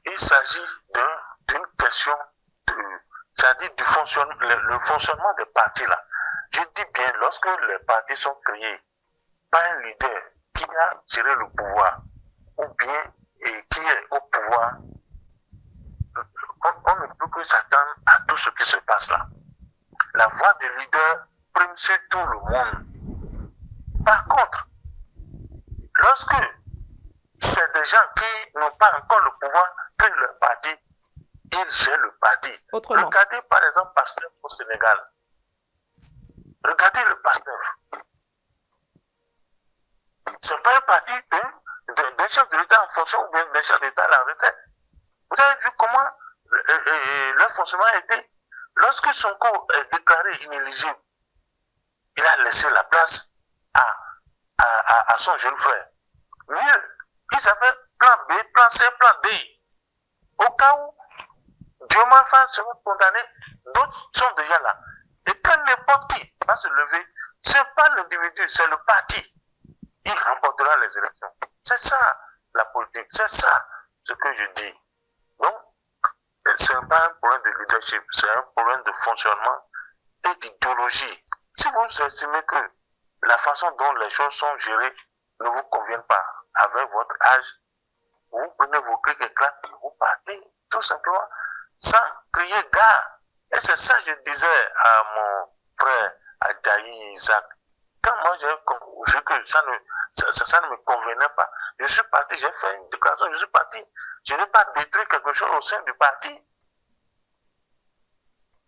Il s'agit d'une question c'est-à-dire le fonctionnement des partis là. Je dis bien, lorsque les partis sont créés par un leader qui a géré le pouvoir, ou bien qui est au pouvoir, on ne peut que s'attendre à tout ce qui se passe là. La voix du leader prime sur tout le monde. Par contre, lorsque c'est des gens qui n'ont pas encore le pouvoir que le parti, ils gèrent le parti. Autrement. Regardez par exemple Pastef au Sénégal. Regardez le Pastef. Ce n'est pas un parti d'un chef de l'État en fonction ou bien d'un chef d'État à la retraite. Vous avez vu comment leur fonctionnement a été. Lorsque Sonko est déclaré inéligible, il a laissé la place à son jeune frère. Mieux, ils avaient plan B, plan C, plan D. Au cas où Diomaye Faye sera condamné, d'autres sont déjà là. Et quand n'importe qui va se lever, ce n'est pas l'individu, c'est le parti. Il remportera les élections. C'est ça la politique, c'est ça ce que je dis. Donc, ce n'est pas un problème de leadership, c'est un problème de fonctionnement et d'idéologie. Si vous estimez que la façon dont les choses sont gérées ne vous convient pas avec votre âge, vous prenez vos clics et claques et vous partez, tout simplement, sans crier gare. Et c'est ça que je disais à mon frère Adaï Isaac. Quand moi j'ai vu que ça ne me convenait pas, je suis parti, j'ai fait une déclaration, je suis parti. Je n'ai pas détruit quelque chose au sein du parti.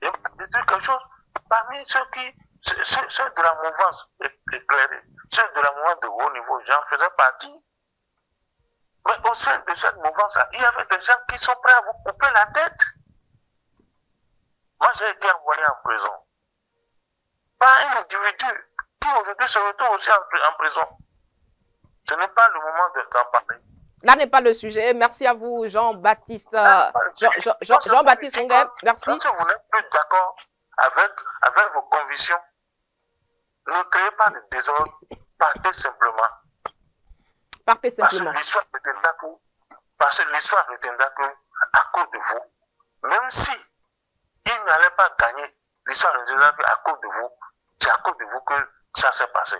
Je n'ai pas détruit quelque chose parmi ceux de la mouvance éclairée, ceux de la mouvance de haut niveau, j'en faisais partie. Mais au sein de cette mouvance-là, il y avait des gens qui sont prêts à vous couper la tête. Moi, j'ai été envoyé en prison par un individu qui aujourd'hui se retrouve aussi en prison. Ce n'est pas le moment d'en parler. Là n'est pas le sujet. Merci à vous, Jean-Baptiste. Jean-Baptiste Ongué, merci. Si vous n'êtes plus d'accord avec vos convictions, ne créez pas de désordre, partez simplement. Partez simplement. Parce que l'histoire retiendra que, à cause de vous, même si il n'allait pas gagner, l'histoire retiendra qu'à cause de vous, c'est à cause de vous que ça s'est passé.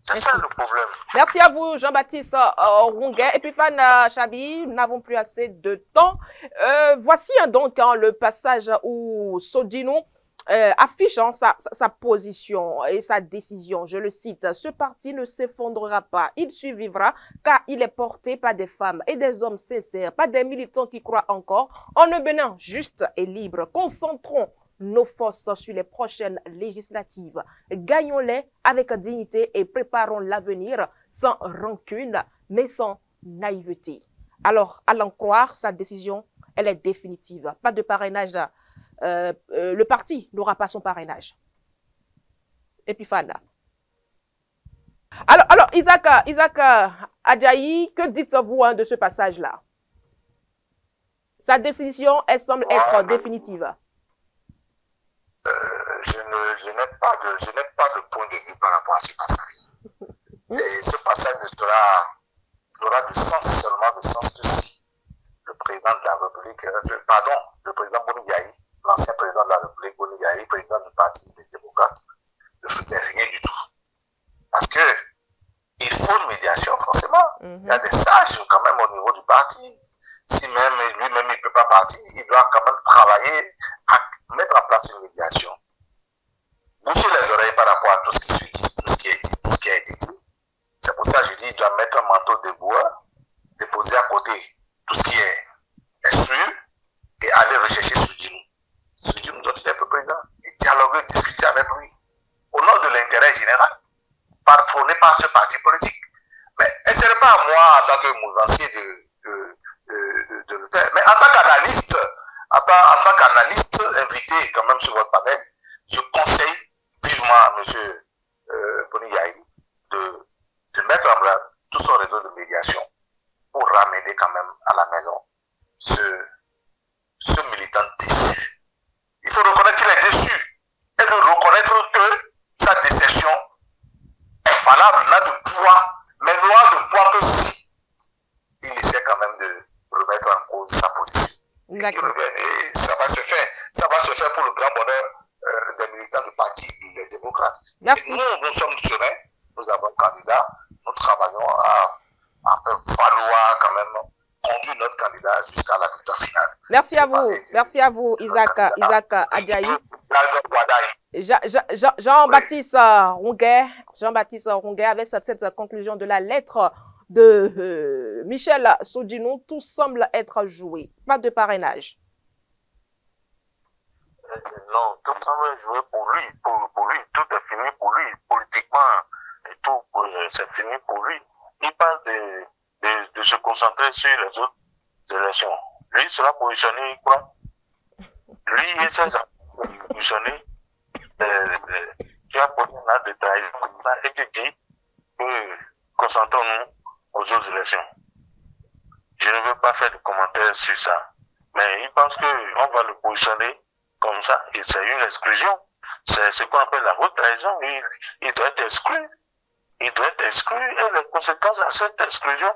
C'est ça le problème. Merci à vous, Jean-Baptiste Ongué. Et puis, Fan Chabi, nous n'avons plus assez de temps. Voici donc le passage où Sodino affiche sa position et sa décision. Je le cite, « Ce parti ne s'effondrera pas. Il survivra car il est porté par des femmes et des hommes sincères, pas des militants qui croient encore en un Bénin juste et libre. Concentrons nos forces sur les prochaines législatives. Gagnons-les avec dignité et préparons l'avenir sans rancune, mais sans naïveté. » Alors, à l'en croire, sa décision, elle est définitive. Pas de parrainage. Le parti n'aura pas son parrainage. Epifana. Alors Isaac Adjaï, que dites-vous de ce passage-là? Sa décision, elle semble être définitive. Je n'ai pas de point de vue par rapport à ce passage. Et ce passage n'aura de sens seulement de sens que si le président de la République, le président Boni Yayi, l'ancien président de la République, Boni Yayi, président du Parti des démocrates, ne faisait rien du tout. Parce que il faut une médiation, forcément. Il y a des sages quand même au niveau du parti. Si même lui-même il ne peut pas partir, il doit quand même travailler à mettre en place une médiation. Boucher les oreilles par rapport à tout ce qui se dit, tout ce qui a été dit. C'est pour ça que je dis qu'il doit mettre un manteau de bois, déposer à côté tout ce qui est sûr et aller rechercher Soudinou. Soudinou dont il est le président et dialoguer, discuter avec lui au nom de l'intérêt général, prôné par ce parti politique. Mais ce n'est pas à moi en tant que mouvancier de le faire. Mais en tant qu'analyste invité quand même sur votre panel, je conseille vivement à M. Boni Yayi de mettre en place tout son réseau de médiation pour ramener quand même à la maison ce militant déçu. Il faut reconnaître qu'il est déçu et de reconnaître que sa déception est valable, n'a de poids, mais n'aura de poids que si il essaie quand même de remettre en cause sa position. Et ça va se faire pour le grand bonheur des militants du parti les démocrates. Merci. Nous sommes sereins, nous avons un candidat, nous travaillons à faire valoir quand même, conduire notre candidat jusqu'à la victoire finale. Merci à vous, Isaac Adjaï. Jean-Baptiste Ongué avec cette conclusion de la lettre de Michel Sodino, tout semble être joué. Pas de parrainage. Non, tout semble joué pour lui. Tout est fini pour lui. Politiquement, et tout, c'est fini pour lui. Il parle de se concentrer sur les autres élections. Lui sera positionné, il croit. Lui, il s'est positionné. Tu as posé un acte de trahison comme ça et tu dis que concentrons-nous aux autres élections. Je ne veux pas faire de commentaires sur ça. Mais il pense qu'on va le positionner comme ça et c'est une exclusion. C'est ce qu'on appelle la haute trahison. Il doit être exclu. Il doit être exclu et les conséquences de cette exclusion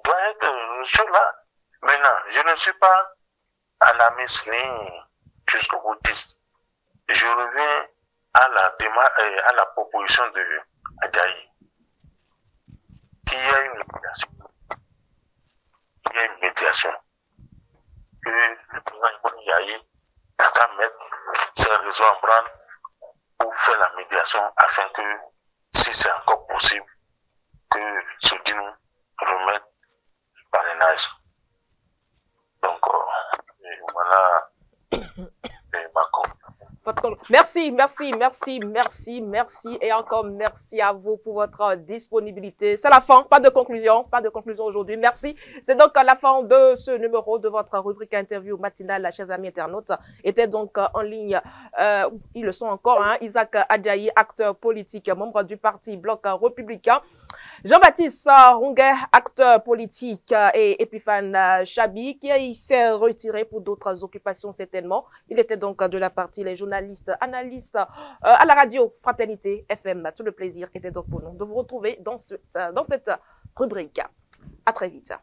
doivent être là. Maintenant, je ne suis pas alarmistes ni jusqu'au boutiste. Je reviens à la proposition de Adjaye, qu'il y a une médiation. Il y a une médiation. Que le président Yahi a qu'à mettre ses réseaux en branle pour faire la médiation afin que, si c'est encore possible, que Soudinou remette le parrainage. Donc, voilà ma Merci, merci, merci, merci, merci et encore merci à vous pour votre disponibilité. C'est la fin, pas de conclusion aujourd'hui. Merci. C'est donc la fin de ce numéro de votre rubrique interview matinale, chers amis internautes. Était donc en ligne, ils le sont encore, hein, Isaac Adjaye, acteur politique, membre du parti Bloc républicain. Jean-Baptiste Ronguet, acteur politique, et Epiphane Chabi, qui s'est retiré pour d'autres occupations certainement. Il était donc de la partie les journalistes, analystes à la radio Fraternité FM. Tout le plaisir était donc pour nous de vous retrouver dans cette rubrique. À très vite.